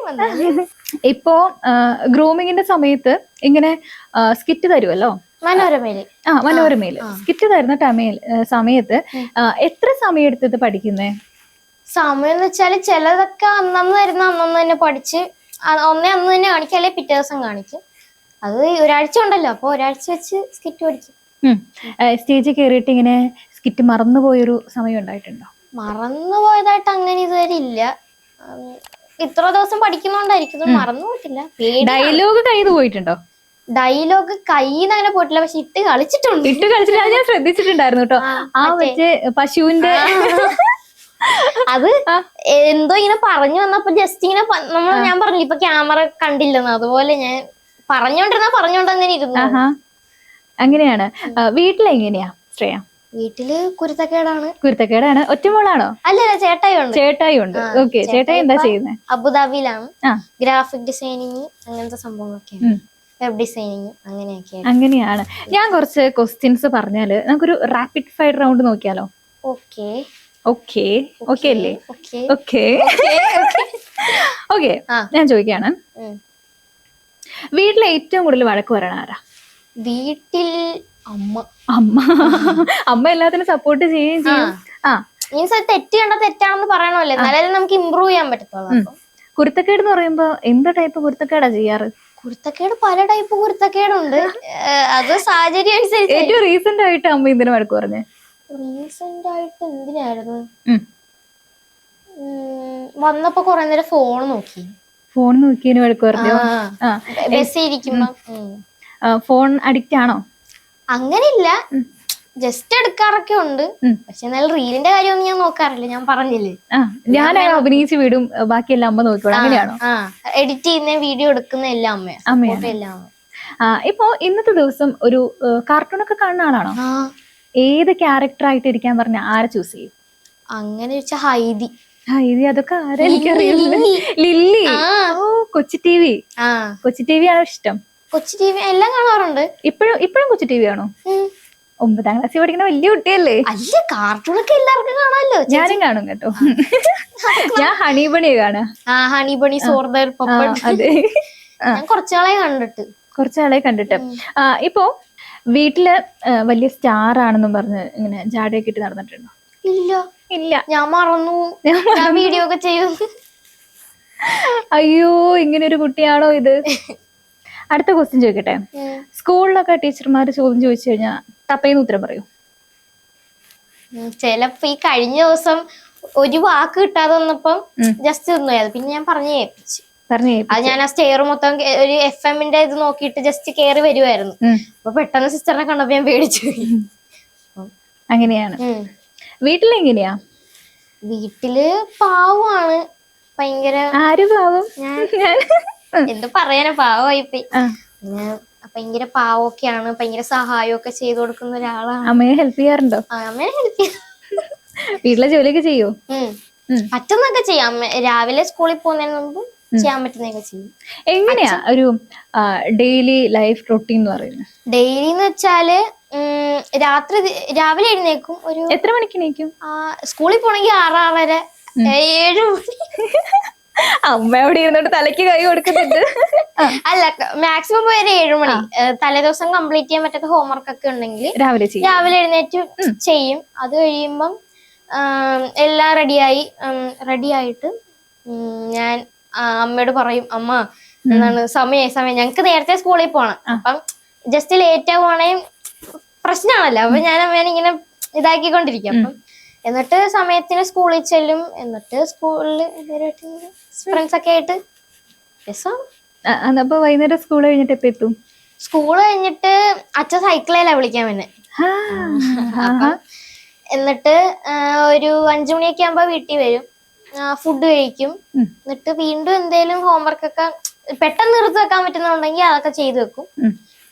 [SPEAKER 3] ഇപ്പോ ഗ്രൂമിങ്ങിന്റെ സമയത്ത് ഇങ്ങനെ സ്കിറ്റ് തരുമല്ലോ മനോരമയില് സ്കിറ്റ് തരുന്ന സമയത്ത് എത്ര സമയം എടുത്തത് പഠിക്കുന്നേ?
[SPEAKER 2] സമയം എന്ന് വെച്ചാല് ചിലതൊക്കെ അന്നു വരുന്ന അന്നു തന്നെ പഠിച്ച് അന്ന് തന്നെ കാണിക്കും, അല്ലെ പിറ്റേ ദിവസം കാണിക്കും. അത് ഒരാഴ്ച ഉണ്ടല്ലോ, അപ്പൊ ഒരാഴ്ച വെച്ച് സ്കിറ്റ് പഠിക്കും.
[SPEAKER 3] സ്റ്റേജിൽ കയറിയിട്ട് ഇങ്ങനെ സ്കിറ്റ് മറന്നുപോയൊരു സമയം ഉണ്ടായിട്ടുണ്ടോ?
[SPEAKER 2] മറന്നുപോയതായിട്ട് അങ്ങനെ ഇതുവരെ ഇല്ല. ഇത്ര ദിവസം പഠിക്കുന്നോണ്ടായിരിക്കും മറന്നു പോയിട്ടില്ല.
[SPEAKER 3] ഡയലോഗ് കയ്യിൽ പോയിട്ടുണ്ടോ?
[SPEAKER 2] ഡയലോഗ് കയ്യിൽ അങ്ങനെ പോയിട്ടില്ല, പക്ഷെ ഇട്ട് കളിച്ചിട്ടുണ്ട്.
[SPEAKER 3] ഞാൻ ശ്രദ്ധിച്ചിട്ടുണ്ടായിരുന്നു കേട്ടോ. ആ മറ്റേ പശുവിന്റെ
[SPEAKER 2] അത് എന്തോ ഇങ്ങനെ പറഞ്ഞു വന്നപ്പോ ജസ്റ്റ് ഇങ്ങനെ ഞാൻ പറഞ്ഞു ഇപ്പൊ ക്യാമറ കണ്ടില്ലെന്ന്, അതുപോലെ ഞാൻ പറഞ്ഞോണ്ട് അങ്ങനെ ഇരുന്നു.
[SPEAKER 3] അങ്ങനെയാണ്. വീട്ടിലെങ്ങനെയാ ശ്രേയ?
[SPEAKER 2] വീട്ടില് കുരുത്തക്കേടാണ്.
[SPEAKER 3] ഒറ്റമോളാണോ?
[SPEAKER 2] അല്ല, ചേട്ടായി ഉണ്ട്.
[SPEAKER 3] ഓക്കെ, ചേട്ടായി എന്താ ചെയ്യുന്നത്?
[SPEAKER 2] അബുദാബിയിലാണ്. ഗ്രാഫിക് ഡിസൈനിങ് അങ്ങനത്തെ സംഭവങ്ങളൊക്കെ, വെബ് ഡിസൈനിങ്
[SPEAKER 3] അങ്ങനെയാണ്. ഞാൻ കുറച്ച് ക്വസ്റ്റ്യൻസ് പറഞ്ഞാല് നമുക്കൊരു റാപ്പിഡ് ഫയർ റൗണ്ട് നോക്കിയാലോ?
[SPEAKER 2] ഓക്കെ
[SPEAKER 3] അല്ലേ? ഓക്കെ, ഞാൻ ചോദിക്കാണ്. വീട്ടിലെ ഏറ്റവും കൂടുതൽ വഴക്ക് പറയണ ആരാ?
[SPEAKER 2] വീട്ടിൽ
[SPEAKER 3] അമ്മ എല്ലാത്തിനും സപ്പോർട്ട് ചെയ്യുകയും ചെയ്യും.
[SPEAKER 2] മീൻസ് തെറ്റ് കണ്ട തെറ്റാണെന്ന് പറയണമല്ലേ, എന്നാലും നമുക്ക് ഇമ്പ്രൂവ് ചെയ്യാൻ പറ്റത്തുള്ളൂ.
[SPEAKER 3] കുരുത്തക്കേട് എന്ന് പറയുമ്പോ എന്ത് ടൈപ്പ് കുരുത്തക്കേടാ ചെയ്യാറ്?
[SPEAKER 2] കുരുത്തക്കേട് പല ടൈപ്പ് കുരുത്തക്കേടുണ്ട്. അത് സാഹചര്യം അനുസരിച്ച്.
[SPEAKER 3] ഏറ്റവും റീസെന്റ് ആയിട്ട് അമ്മ എന്തിനു വഴക്ക് പറഞ്ഞേ?
[SPEAKER 2] റീസെന്റ് ആയിട്ട് എന്തിനായിരുന്നു? വന്നപ്പോ കൊറേ നേരം ഫോൺ നോക്കിയതിന്
[SPEAKER 3] വഴക്ക് പറഞ്ഞു.
[SPEAKER 2] ബസ്സിൽ ഇരിക്കുമ്പോ.
[SPEAKER 3] ഫോൺ അഡിക്റ്റ് ആണോ?
[SPEAKER 2] അങ്ങനെയില്ല, ജസ്റ്റ് എടുക്കാറൊക്കെ ഉണ്ട്. പക്ഷെ എന്നാലും റീലിന്റെ കാര്യമൊന്നും ഞാൻ നോക്കാറില്ല, ഞാൻ പറഞ്ഞില്ലേ.
[SPEAKER 3] ഞാൻ അഭിനയിച്ച് വിടും, ബാക്കിയെല്ലാം അമ്മ നോക്കിക്കോളും. അങ്ങനെയാണോ?
[SPEAKER 2] എഡിറ്റ് ചെയ്യുന്ന വീഡിയോ എടുക്കുന്ന എല്ലാം അമ്മയാണ്.
[SPEAKER 3] ഇപ്പൊ ഇന്നത്തെ ദിവസം ഒരു കാർട്ടൂണൊക്കെ കാണുന്ന ആളാണോ? ഏത് ക്യാരക്ടർ ആയിട്ട് ഇരിക്കാൻ പറഞ്ഞ ആരെ ചൂസ് ചെയ്യും?
[SPEAKER 2] അങ്ങനെ വെച്ചാ ഹൈദി.
[SPEAKER 3] അതൊക്കെ ആരാ എനിക്കറിയില്ല. ലില്ലി. കൊച്ചി ടി വി ആണോ ഇഷ്ടം?
[SPEAKER 2] കൊച്ചി ടി വി എല്ലാം കാണാറുണ്ട്.
[SPEAKER 3] ഇപ്പോഴും കൊച്ചി ടി വി ആണോ? 9ാം ക്ലാസ്സിൽ പഠിക്കുന്ന വലിയ കുട്ടിയല്ലേ?
[SPEAKER 2] അല്ല, കാർട്ടൂണൊക്കെ എല്ലാവർക്കും കാണാമല്ലോ.
[SPEAKER 3] ഞാനും കാണും കേട്ടോ. ഞാൻ ഹണിബണി കാണാ.
[SPEAKER 2] ഹണിബണി, സോർദർ, പപ്പൻ.
[SPEAKER 3] അതെ,
[SPEAKER 2] ഞാൻ കുറച്ചാളെ കണ്ടിട്ട്.
[SPEAKER 3] ഇപ്പോ വീട്ടില് വലിയ സ്റ്റാർ ആണെന്നും പറഞ്ഞ് ഇങ്ങനെ ജാടയൊക്കെ ഇട്ട് നടന്നിട്ടുണ്ടോ?
[SPEAKER 2] ഇല്ല.
[SPEAKER 3] ഇല്ല.
[SPEAKER 2] ഞാൻ മറന്നു. ഞാൻ വീഡിയോ ഒക്കെ ചെയ്യും.
[SPEAKER 3] അയ്യോ, ഇങ്ങനെ ഒരു കുട്ടിയാണോ ഇത്? അടുത്ത ക്വസ്റ്റ്യൻ ചോദിക്കട്ടെ. സ്കൂളിലൊക്കെ ടീച്ചർമാര് ചോദ്യം ചോദിച്ചു കഴിഞ്ഞാൽ തപ്പേന്ന് ഉത്തരം പറയൂ?
[SPEAKER 2] ചിലപ്പോ ഈ കഴിഞ്ഞ ദിവസം ഒരു വാക്ക് കിട്ടാതെ വന്നപ്പം ജസ്റ്റ് നിന്നു. പിന്നെ ഞാൻ പറഞ്ഞു കേൾപ്പിച്ചു. അത് ഞാൻ ആ സ്റ്റെയർ മൊത്തം ഒരു FM-ന്റെ ഇത് നോക്കിയിട്ട് ജസ്റ്റ് കേറി വരുമായിരുന്നു. അപ്പൊ പെട്ടെന്ന് സിസ്റ്ററിനെ കണ്ടപ്പോ ഞാൻ പേടിച്ചു.
[SPEAKER 3] അങ്ങനെയാണ്. വീട്ടിലെങ്ങനെയാ?
[SPEAKER 2] വീട്ടില് പാവമാണ്, ഭയങ്കര.
[SPEAKER 3] ആര് പാവം?
[SPEAKER 2] ഞാൻ എന്ത് പറയാനാ, പാവമായിപ്പോയി. ഭയങ്കര പാവൊക്കെയാണ്, ഭയങ്കര സഹായമൊക്കെ ചെയ്തു കൊടുക്കുന്ന ഒരാളാണ്.
[SPEAKER 3] അമ്മയെ ഹെൽപ്പ് ചെയ്യാറുണ്ടോ?
[SPEAKER 2] അമ്മയെ ഹെൽപ്പ് ചെയ്യാം.
[SPEAKER 3] വീട്ടിലെ ജോലിയൊക്കെ ചെയ്യോ?
[SPEAKER 2] പറ്റുന്നൊക്കെ ചെയ്യാം. രാവിലെ സ്കൂളിൽ പോകുന്നതിന് മുമ്പ് ചെയ്യാൻ പറ്റുന്നതൊക്കെ ചെയ്യും.
[SPEAKER 3] എങ്ങനെയാ ഒരു ഡെയിലി ലൈഫ് റൊട്ടീൻ എന്ന് പറയുന്നത്?
[SPEAKER 2] ഡെയിലി എന്ന് വെച്ചാല് രാവിലെ എഴുന്നേക്കും. ഒരു
[SPEAKER 3] എത്ര മണിക്ക് എണീക്കും?
[SPEAKER 2] സ്കൂളിൽ പോണെങ്കിൽ 6, 6:30, 7 മണി.
[SPEAKER 3] അമ്മ അവിടെ ഇരുന്നോണ്ട് തലയ്ക്ക് കൈ കൊടുക്കുന്നുണ്ട്.
[SPEAKER 2] അല്ല, മാക്സിമം പോയൊരു 7 മണി. തലേദിവസം കംപ്ലീറ്റ് ചെയ്യാൻ പറ്റാത്ത ഹോംവർക്ക് ഒക്കെ ഉണ്ടെങ്കിൽ രാവിലെ എഴുന്നേറ്റ് ചെയ്യും. അത് കഴിയുമ്പം എല്ലാം റെഡിയായിട്ട് ഞാൻ അമ്മയോട് പറയും, അമ്മ എന്താണ് സമയം ഞങ്ങക്ക് നേരത്തെ സ്കൂളിൽ പോണം. അപ്പം ജസ്റ്റ് ലേറ്റ് ആവുകയാണെങ്കിൽ പ്രശ്നമാണല്ലോ. അപ്പൊ ഞാൻ അമ്മേനെ ഇങ്ങനെ ഇതാക്കിക്കൊണ്ടിരിക്കും. അപ്പം എന്നിട്ട് സമയത്തിന് സ്കൂളിൽ ചെല്ലും. എന്നിട്ട് സ്കൂളിൽ ഫ്രണ്ട്സ് ഒക്കെ ആയിട്ട് രസമാണ്.
[SPEAKER 3] അപ്പൊ വൈകുന്നേരം സ്കൂൾ കഴിഞ്ഞിട്ട് എപ്പോ എത്തും?
[SPEAKER 2] സ്കൂൾ കഴിഞ്ഞിട്ട് അച്ഛൻ സൈക്കിളിലാ വിളിക്കാൻ പിന്നെ. എന്നിട്ട് ഒരു 5 മണിയൊക്കെ ആകുമ്പോ വീട്ടിൽ വരും. ഫുഡ് കഴിക്കും. എന്നിട്ട് വീണ്ടും എന്തേലും ഹോംവർക്ക് ഒക്കെ പെട്ടെന്ന് നിർത്തി വെക്കാൻ പറ്റുന്നുണ്ടെങ്കിൽ അതൊക്കെ ചെയ്തു വെക്കും.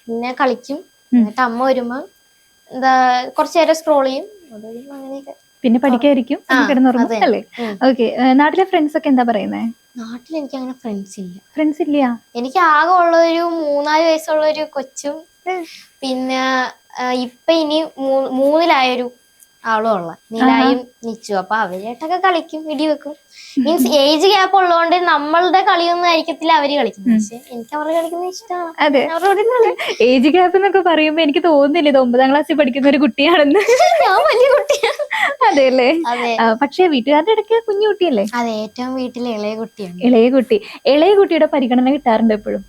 [SPEAKER 2] പിന്നെ കളിക്കും. എന്നിട്ട് അമ്മ വരുമ്പോ കുറച്ചു നേരം സ്ക്രോൾ ചെയ്യും. അങ്ങനെയൊക്കെ. പിന്നെ
[SPEAKER 3] പഠിക്കായിരിക്കും, കിടന്നുറങ്ങും അല്ലേ? ഓക്കെ. നാട്ടിലെ ഫ്രണ്ട്സ് ഒക്കെ എന്താ പറയുന്നേ?
[SPEAKER 2] നാട്ടിൽ എനിക്ക് അങ്ങനെ ഫ്രണ്ട്സ് ഇല്ല.
[SPEAKER 3] ഫ്രണ്ട്സ് ഇല്ല?
[SPEAKER 2] എനിക്ക് ആകെ ഉള്ള ഒരു 3-4 വയസ്സുള്ള ഒരു കൊച്ചും പിന്നെ ഇപ്പൊ ഇനി 3-ലായൊരു ആളും ഉള്ള നിലായും നിച്ചു. അപ്പൊ അവരായിട്ടൊക്കെ കളിക്കും, ഇടി വെക്കും. മീൻസ് ഏജ് ഗ്യാപ്പ് ഉള്ളതുകൊണ്ട് നമ്മളുടെ കളിയൊന്നും ആയിരിക്കത്തില്ല അവര് കളിക്കുന്നത്. പക്ഷെ എനിക്ക് അവരുടെ കളിക്കുന്നത് ഇഷ്ടമാണ്.
[SPEAKER 3] അതെ, ഏജ് ഗ്യാപ്പ് എന്നൊക്കെ പറയുമ്പോ എനിക്ക് തോന്നുന്നില്ല ഇത് 9ാം ക്ലാസ്സിൽ പഠിക്കുന്ന ഒരു കുട്ടിയാണെന്ന്.
[SPEAKER 2] ഞാൻ വലിയ കുട്ടിയാണ്.
[SPEAKER 3] അതെ അല്ലേ?
[SPEAKER 2] അതെ.
[SPEAKER 3] പക്ഷെ വീട്ടുകാരുടെ ഇടയ്ക്ക് കുഞ്ഞു കുട്ടിയല്ലേ?
[SPEAKER 2] അതെ, ഏറ്റവും വീട്ടിലെ ഇളയ കുട്ടിയാണ്.
[SPEAKER 3] ഇളയ കുട്ടിയുടെ പരിഗണന കിട്ടാറുണ്ട് എപ്പോഴും?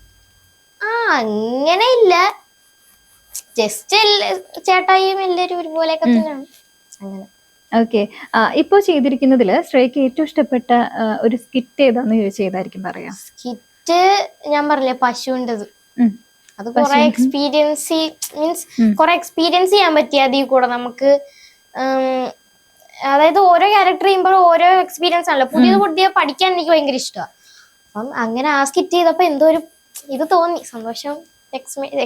[SPEAKER 2] അങ്ങനെ ഇല്ല, ജസ്റ്റ് ചേട്ടായിയും എല്ലാരും ഒരുപോലെയൊക്കെ തന്നെയാണ്. അങ്ങനെ.
[SPEAKER 3] ഓക്കെ. ഇപ്പൊ ചെയ്തിരിക്കുന്നതില് ശ്രേയക്ക് ഏറ്റവും ഇഷ്ടപ്പെട്ട ഒരു സ്കിറ്റ് ഏതാന്ന് ചോദിച്ചാൽ ഏതായിരിക്കും പറയാ?
[SPEAKER 2] സ്കിറ്റ് ഞാൻ പറഞ്ഞില്ലേ, പശുവിൻ്റെത്. അത് കുറെ എക്സ്പീരിയൻസ് ചെയ്യാൻ പറ്റി. അതിൽ കൂടെ നമുക്ക് അതായത് ഓരോ ക്യാരക്ടർ ചെയ്യുമ്പോൾ ഓരോ എക്സ്പീരിയൻസ് ആണല്ലോ. പുതിയ പഠിക്കാൻ എനിക്ക് ഭയങ്കര ഇഷ്ടമാണ്. അപ്പം അങ്ങനെ ആ സ്കിറ്റ് ചെയ്തപ്പോ എന്തോ ഒരു ഇത് തോന്നി, സന്തോഷം,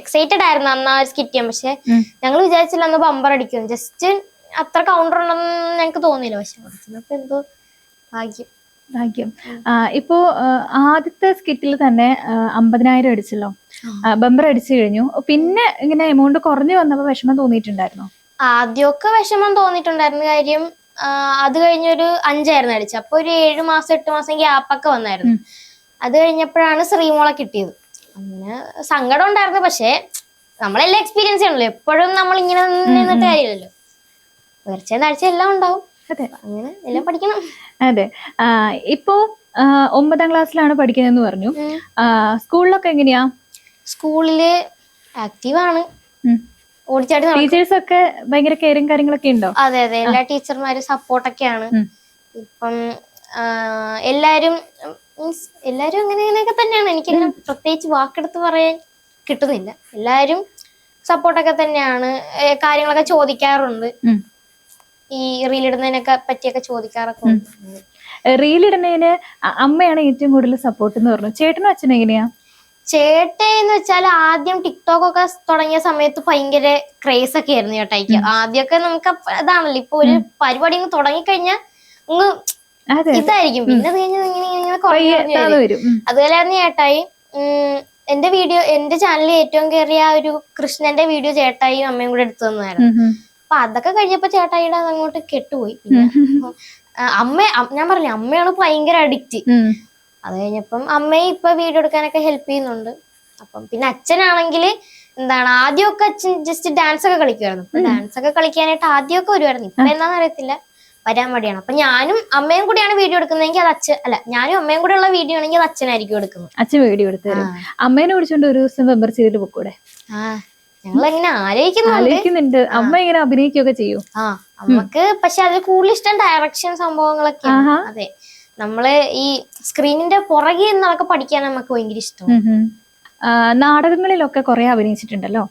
[SPEAKER 2] എക്സൈറ്റഡ് ആയിരുന്നു അന്ന് ആ സ്കിറ്റ് ചെയ്യാൻ. പക്ഷെ ഞങ്ങൾ വിചാരിച്ചില്ല അന്ന് ബമ്പർ അടിക്കും. ജസ്റ്റ് അത്ര കൗണ്ടർ ഉണ്ടെന്ന് ഞങ്ങക്ക് തോന്നിയില്ല. പക്ഷെ എന്തോ ഭാഗ്യം.
[SPEAKER 3] ഇപ്പോ ആദ്യത്തെ സ്കിറ്റിൽ തന്നെ 50,000 അടിച്ചല്ലോ, ബമ്പർ അടിച്ചു കഴിഞ്ഞു. പിന്നെ ഇങ്ങനെ എമൗണ്ട് കുറഞ്ഞു വന്നപ്പോ വിഷമം തോന്നിയിട്ടുണ്ടായിരുന്നോ?
[SPEAKER 2] ആദ്യമൊക്കെ വിഷമം തോന്നിയിട്ടുണ്ടായിരുന്നു. കാര്യം അത് കഴിഞ്ഞൊരു 5 അടിച്ചത്. അപ്പൊ ഒരു 7 മാസം 8 മാസം ഗ്യാപ്പൊക്കെ വന്നായിരുന്നു. അത് കഴിഞ്ഞപ്പോഴാണ് ശ്രീമോളെ കിട്ടിയത്. അങ്ങനെ സങ്കടം ഉണ്ടായിരുന്നു. പക്ഷെ നമ്മളെല്ലാം എക്സ്പീരിയൻസ് ചെയ്യണല്ലോ, എപ്പോഴും നമ്മൾ ഇങ്ങനെ നിന്നിട്ട് കാര്യമില്ലല്ലോ. തീർച്ചയായും താഴ്ച എല്ലാം ഉണ്ടാവും.
[SPEAKER 3] അതെ,
[SPEAKER 2] അങ്ങനെ എല്ലാം പഠിക്കണം.
[SPEAKER 3] അതെ. ഇപ്പോ 9ാം ക്ലാസ്സിലാണ് പഠിക്കുന്നതെന്ന് പറഞ്ഞു. സ്കൂളിലൊക്കെ എങ്ങനെയാ?
[SPEAKER 2] സ്കൂളില് ആക്റ്റീവാണ്, ഓടിച്ചാടി.
[SPEAKER 3] ടീച്ചേഴ്സ് ഒക്കെ ഭയങ്കര കെയറും കാര്യങ്ങളൊക്കെ ഉണ്ടോ?
[SPEAKER 2] അതെ, എല്ലാ ടീച്ചർമാരും സപ്പോർട്ടൊക്കെയാണ്. ഇപ്പം എല്ലാരും അങ്ങനെയൊക്കെ തന്നെയാണ്. എനിക്കങ്ങനെ പ്രത്യേകിച്ച് വാക്കെടുത്ത് പറയാൻ കിട്ടുന്നില്ല. എല്ലാരും സപ്പോർട്ടൊക്കെ തന്നെയാണ്. കാര്യങ്ങളൊക്കെ ചോദിക്കാറുണ്ട്. ഈ റീലിടുന്നതിനൊക്കെ പറ്റിയൊക്കെ ചോദിക്കാറൊക്കെ ഉണ്ട്.
[SPEAKER 3] റീലിടുന്നതിന് അമ്മയാണ് ഏറ്റവും കൂടുതൽ സപ്പോർട്ട് എന്ന് പറഞ്ഞു. ചേട്ടനും അച്ഛനും എങ്ങനെയാ?
[SPEAKER 2] ചേട്ടന്ന് വെച്ചാൽ ആദ്യം ടിക്ടോക്ക് ഒക്കെ തുടങ്ങിയ സമയത്ത് ഭയങ്കര ക്രേസ് ഒക്കെ ആയിരുന്നു ചേട്ടായിക്ക്. ആദ്യമൊക്കെ നമുക്ക് ഇതാണല്ലോ, ഇപ്പൊ ഒരു പരിപാടി തുടങ്ങിക്കഴിഞ്ഞാൽ ഇതായിരിക്കും. പിന്നെ അത് കഴിഞ്ഞാൽ ഇങ്ങനെ കുറഞ്ഞു വരും. അതുപോലെയായിരുന്നു ചേട്ടായി. എന്റെ ചാനലിൽ ഏറ്റവും കയറിയ ഒരു കൃഷ്ണന്റെ വീഡിയോ ചേട്ടായും അമ്മയും കൂടെ എടുത്തു തന്നായിരുന്നു. അപ്പൊ അതൊക്കെ കഴിഞ്ഞപ്പോ ചേട്ടായിയുടെ അതങ്ങോട്ട് കെട്ടുപോയി. പിന്നെ ഞാൻ പറഞ്ഞില്ലേ, അമ്മയാണ് ഭയങ്കര അഡിക്റ്റ്. അത് കഴിഞ്ഞപ്പം അമ്മയെ ഇപ്പൊ വീഡിയോ എടുക്കാനൊക്കെ ഹെൽപ്പ് ചെയ്യുന്നുണ്ട്. അപ്പം പിന്നെ അച്ഛനാണെങ്കിൽ ആദ്യമൊക്കെ അച്ഛൻ ജസ്റ്റ് ഡാൻസ് ഒക്കെ കളിക്കുമായിരുന്നു. ഡാൻസ് ഒക്കെ കളിക്കാനായിട്ട് ആദ്യമൊക്കെ വരുമായിരുന്നു. ഇപ്പൊ എന്താണെന്ന് അറിയത്തില്ല. വരാൻ മടിയാണ്. അപ്പൊ ഞാനും അമ്മയും കൂടിയാണ് വീഡിയോ എടുക്കുന്നതെങ്കിൽ അത് അച്ഛൻ അല്ല, ഞാനും അമ്മയും കൂടെ ഉള്ള വീഡിയോ ആണെങ്കിൽ അത് അച്ഛനായിരിക്കും എടുക്കുന്നത്.
[SPEAKER 3] അച്ഛൻ വീഡിയോ എടുത്തു തരും. അമ്മേനെ വിളിച്ചോണ്ട് ഒരു ദിവസം മെമ്പർ ചെയ്തിട്ട് പൊക്കൂടെ?
[SPEAKER 2] ഞങ്ങൾ എങ്ങനെ
[SPEAKER 3] ആലോചിക്കുന്നുണ്ട്. അമ്മ ഇങ്ങനെ അഭിനയിക്കുകയൊക്കെ ചെയ്യും.
[SPEAKER 2] നമുക്ക് പക്ഷെ അതിൽ കൂടുതൽ ഇഷ്ടം ഡയറക്ഷൻ സംഭവങ്ങളൊക്കെ. അതെ, നമ്മള് ഈ സ്ക്രീനിന്റെ പുറകെ നിന്നൊക്കെ പഠിക്കാൻ നമുക്ക് ഭയങ്കര ഇഷ്ടം.
[SPEAKER 3] നാടകങ്ങളിലൊക്കെ കുറെ അഭിനയിച്ചിട്ടുണ്ടല്ലോ.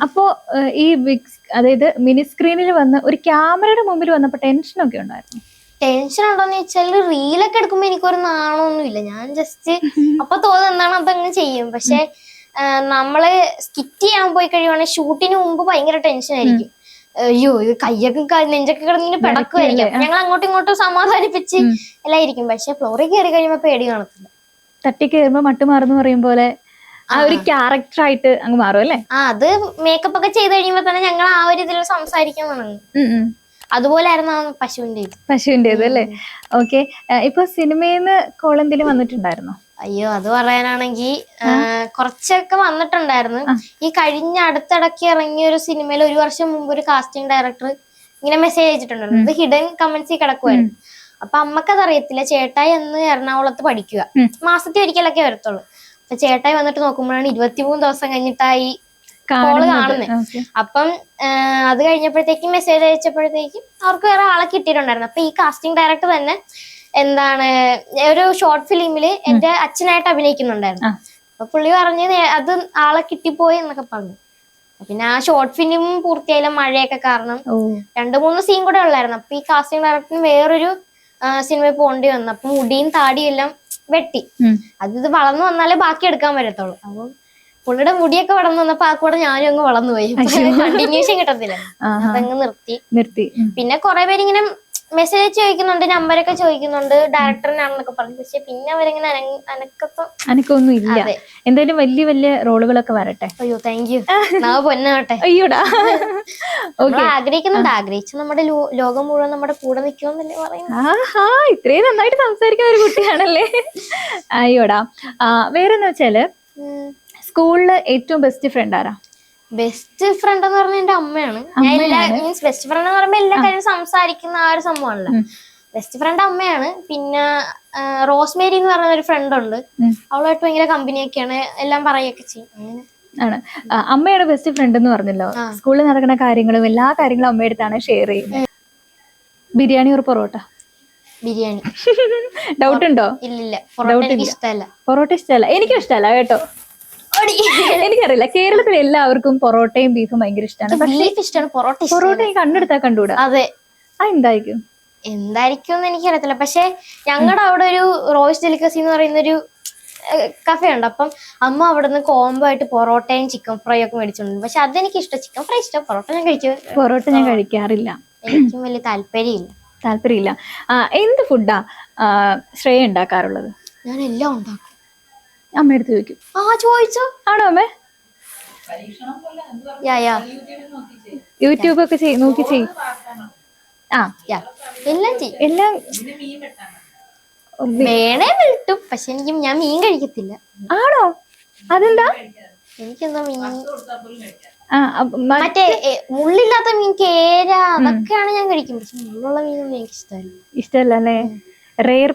[SPEAKER 3] അപ്പോ ഈ അതായത് മിനി സ്ക്രീനിൽ വന്ന് ഒരു ക്യാമറയുടെ മുമ്പിൽ വന്നപ്പോ ടെൻഷനൊക്കെ ഉണ്ടായിരുന്നു?
[SPEAKER 2] ടെൻഷൻ ഉണ്ടോന്ന് വെച്ചാല് റീലൊക്കെ എടുക്കുമ്പോ എനിക്കൊരു നാണമൊന്നുമില്ല. ഞാൻ ജസ്റ്റ് അപ്പൊ തോന്നുന്നത് എന്താണ് അതങ്ങ് ചെയ്യും. പക്ഷെ നമ്മള് സ്കിറ്റ് ചെയ്യാൻ പോയി കഴിയുവാണെങ്കിൽ ഷൂട്ടിന് മുമ്പ് ഭയങ്കര ടെൻഷൻ ആയിരിക്കും. അയ്യോ ഇത് കയ്യൊക്കെ നെഞ്ചൊക്കെ കിടന്നിങ്ങനെ പിടക്കുമായിരിക്കും. ഞങ്ങൾ അങ്ങോട്ടും ഇങ്ങോട്ടും സമാധാനിപ്പിച്ച് എല്ലാം ഇരിക്കും. പക്ഷെ ഫ്ലോറിൽ കയറി കഴിയുമ്പോ പേടി കാണത്തില്ല.
[SPEAKER 3] തട്ടി കയറുമ്പോ മട്ടുമാറെന്ന് പറയും പോലെ ആ ഒരു ക്യാരക്ടർ ആയിട്ട് അങ്ങ് മാറും അല്ലേ?
[SPEAKER 2] അത് മേക്കപ്പ് ഒക്കെ ചെയ്ത് കഴിയുമ്പോ തന്നെ ഞങ്ങൾ ആ ഒരു ഇതിൽ സംസാരിക്കാൻ തുടങ്ങും. അതുപോലെ ആയിരുന്നു പശുവിന്റെ അല്ലേ?
[SPEAKER 3] ഓക്കെ. ഇപ്പൊ സിനിമയിന്ന് കോൾ എന്തെങ്കിലും വന്നിട്ടുണ്ടായിരുന്നോ?
[SPEAKER 2] അയ്യോ, അത് പറയാനാണെങ്കിൽ കുറച്ചൊക്കെ വന്നിട്ടുണ്ടായിരുന്നു. ഈ കഴിഞ്ഞ അടുത്തിടയ്ക്ക് ഇറങ്ങിയ ഒരു സിനിമയിൽ 1 വർഷം മുമ്പ് ഒരു കാസ്റ്റിംഗ് ഡയറക്ടർ ഇങ്ങനെ മെസ്സേജ് അയച്ചിട്ടുണ്ടായിരുന്നു. ഇത് ഹിഡൻ കമന്റ്സിൽ കിടക്കുമായിരുന്നു. അപ്പൊ അമ്മക്കത് അറിയത്തില്ല. ചേട്ടായി എന്ന് എറണാകുളത്ത് പഠിക്കുക, മാസത്തിൽ ഒരിക്കലൊക്കെ വരത്തുള്ളൂ. അപ്പൊ ചേട്ടായി വന്നിട്ട് നോക്കുമ്പോഴാണ് 23 ദിവസം കഴിഞ്ഞിട്ടായി കോള് കാണുന്നത്. അപ്പം അത് കഴിഞ്ഞപ്പോഴത്തേക്കും മെസ്സേജ് അയച്ചപ്പോഴത്തേക്കും അവർക്ക് വേറെ ആളെ കിട്ടിയിട്ടുണ്ടായിരുന്നു. അപ്പൊ ഈ കാസ്റ്റിംഗ് ഡയറക്ടർ തന്നെ എന്താണ് ഒരു ഷോർട്ട് ഫിലിമില് എന്റെ അച്ഛനായിട്ട് അഭിനയിക്കുന്നുണ്ടായിരുന്നു. അപ്പൊ പുള്ളി പറഞ്ഞ് അത് ആളെ കിട്ടിപ്പോയി എന്നൊക്കെ പറഞ്ഞു. പിന്നെ ആ ഷോർട്ട് ഫിലിം പൂർത്തിയായില്ല, മഴയൊക്കെ കാരണം 2-3 സീൻ കൂടെ ഉള്ളായിരുന്നു. അപ്പൊ ഈ കാസ്റ്റിംഗ് ഡയറക്ടറിന് വേറൊരു സിനിമയിൽ പോകേണ്ടി വന്നു. അപ്പൊ മുടിയും താടിയും എല്ലാം വെട്ടി. ഇത് വളർന്നു വന്നാലേ ബാക്കി എടുക്കാൻ പറ്റത്തുള്ളൂ. അപ്പൊ പുള്ളിയുടെ മുടിയൊക്കെ വളർന്നു വന്നപ്പോ ആ കൂടെ ഞാനും അങ്ങ് വളർന്നു പോയി. കണ്ടിന്യൂഷൻ കിട്ടത്തില്ല, അതങ്ങ് നിർത്തി. പിന്നെ കുറെ പേരിങ്ങനെ മെസ്സേജ് ചോദിക്കുന്നുണ്ട്, നമ്പരൊക്കെ ചോദിക്കുന്നുണ്ട്, ഡയറക്ടറിനാണെന്നൊക്കെ പറഞ്ഞു. പക്ഷെ പിന്നെ അവരിങ്ങനെ
[SPEAKER 3] അനക്കൊന്നും ഇല്ല. എന്തായാലും വലിയ വലിയ റോളുകളൊക്കെ വരട്ടെ.
[SPEAKER 2] അയ്യോ താങ്ക് യു, പൊന്നാവട്ടെ.
[SPEAKER 3] അയ്യോടാ,
[SPEAKER 2] ആഗ്രഹിച്ച് നമ്മുടെ ലോകം മുഴുവൻ നമ്മുടെ കൂടെ നിൽക്കുമെന്നല്ലേ പറയുന്നത്.
[SPEAKER 3] ഇത്രയും നന്നായിട്ട് സംസാരിക്കുന്ന ഒരു കുട്ടിയാണല്ലേ. അയ്യോടാ. വേറെന്ന് വെച്ചാല് സ്കൂളില് ഏറ്റവും ബെസ്റ്റ് ഫ്രണ്ട് ആരാ?
[SPEAKER 2] ബെസ്റ്റ് ഫ്രണ്ട് എന്ന് പറഞ്ഞാൽ എന്റെ അമ്മയാണ്. മീൻസ് ബെസ്റ്റ് ഫ്രണ്ട് എന്ന് പറയുമ്പോ എല്ലാ കാര്യം സംസാരിക്കുന്ന ആ ഒരു സംഭവമല്ല. ബെസ്റ്റ് ഫ്രണ്ട് അമ്മയാണ്. പിന്നെ റോസ്മേരി എന്ന് പറയുന്ന ഒരു ഫ്രണ്ട് ഉണ്ട്. അവളായിട്ട് ഭയങ്കര കമ്പനിയൊക്കെയാണ്, എല്ലാം പറയുകയൊക്കെ ചെയ്യും. അങ്ങനെ
[SPEAKER 3] ആണ്. അമ്മയുടെ ബെസ്റ്റ് ഫ്രണ്ട് എന്ന് പറഞ്ഞല്ലോ. സ്കൂളിൽ നടക്കുന്ന കാര്യങ്ങളും എല്ലാ കാര്യങ്ങളും അമ്മയടുത്താണ് ഷെയർ ചെയ്യുന്നത്. ബിരിയാണി ഒരു പൊറോട്ട?
[SPEAKER 2] ബിരിയാണി.
[SPEAKER 3] ഡൗട്ട് ഉണ്ടോ?
[SPEAKER 2] ഇല്ലില്ല, പൊറോട്ട ഇഷ്ടമല്ല.
[SPEAKER 3] പൊറോട്ട ഇഷ്ടമല്ല? എനിക്കും ഇഷ്ടമല്ല കേട്ടോ. എനിക്കറിയില്ല, കേരളത്തിൽ എല്ലാവർക്കും പൊറോട്ടയും ബീഫും ഭയങ്കര ഇഷ്ടമാണ്. പക്ഷേ പൊറോട്ട കണ്ടെടുത്താ കണ്ടുകൂടാ.
[SPEAKER 2] അതെ, എന്തായിരിക്കും എനിക്കറിയത്തില്ല. പക്ഷെ ഞങ്ങളുടെ അവിടെ ഒരു റോയ്സ് ഡെലിക്കസി എന്ന് പറയുന്ന ഒരു കഫേ ഉണ്ട്. അപ്പം അമ്മ അവിടെ നിന്ന് കോംബോ ആയിട്ട് പൊറോട്ടയും ചിക്കൻ ഫ്രൈ ഒക്കെ മേടിച്ചിട്ടുണ്ട്. പക്ഷെ അതെനിക്ക് ഇഷ്ടം, ചിക്കൻ ഫ്രൈ ഇഷ്ടം, പൊറോട്ട ഞാൻ കഴിക്കാറില്ല. എനിക്കും വലിയ
[SPEAKER 3] താല്പര്യമില്ല. എന്ത് ഫുഡാ ശ്രേയ ഉണ്ടാക്കാറുള്ളത്?
[SPEAKER 2] ഞാൻ എല്ലാം ഉണ്ടാക്കും.
[SPEAKER 3] അമ്മയടുത്ത് ചോദിക്കും.
[SPEAKER 2] ചോദിച്ചോ?
[SPEAKER 3] ആണോ അമ്മേ? യൂട്യൂബ് ഒക്കെ നോക്കി ചെയ്യും. എല്ലാം
[SPEAKER 2] വേണേ വിട്ടും. പക്ഷെ ഞാൻ മീൻ കഴിക്കത്തില്ല.
[SPEAKER 3] ആണോ? അതെന്താ?
[SPEAKER 2] എനിക്കെന്തോ മീൻ മറ്റേ മുള്ളില്ലാത്ത മീൻ, കേര, അതൊക്കെയാണ് ഞാൻ കഴിക്കും. പക്ഷെ മുള്ളുള്ള മീനൊന്നും എനിക്ക്
[SPEAKER 3] ഇഷ്ടമല്ല അല്ലേ? റെയർ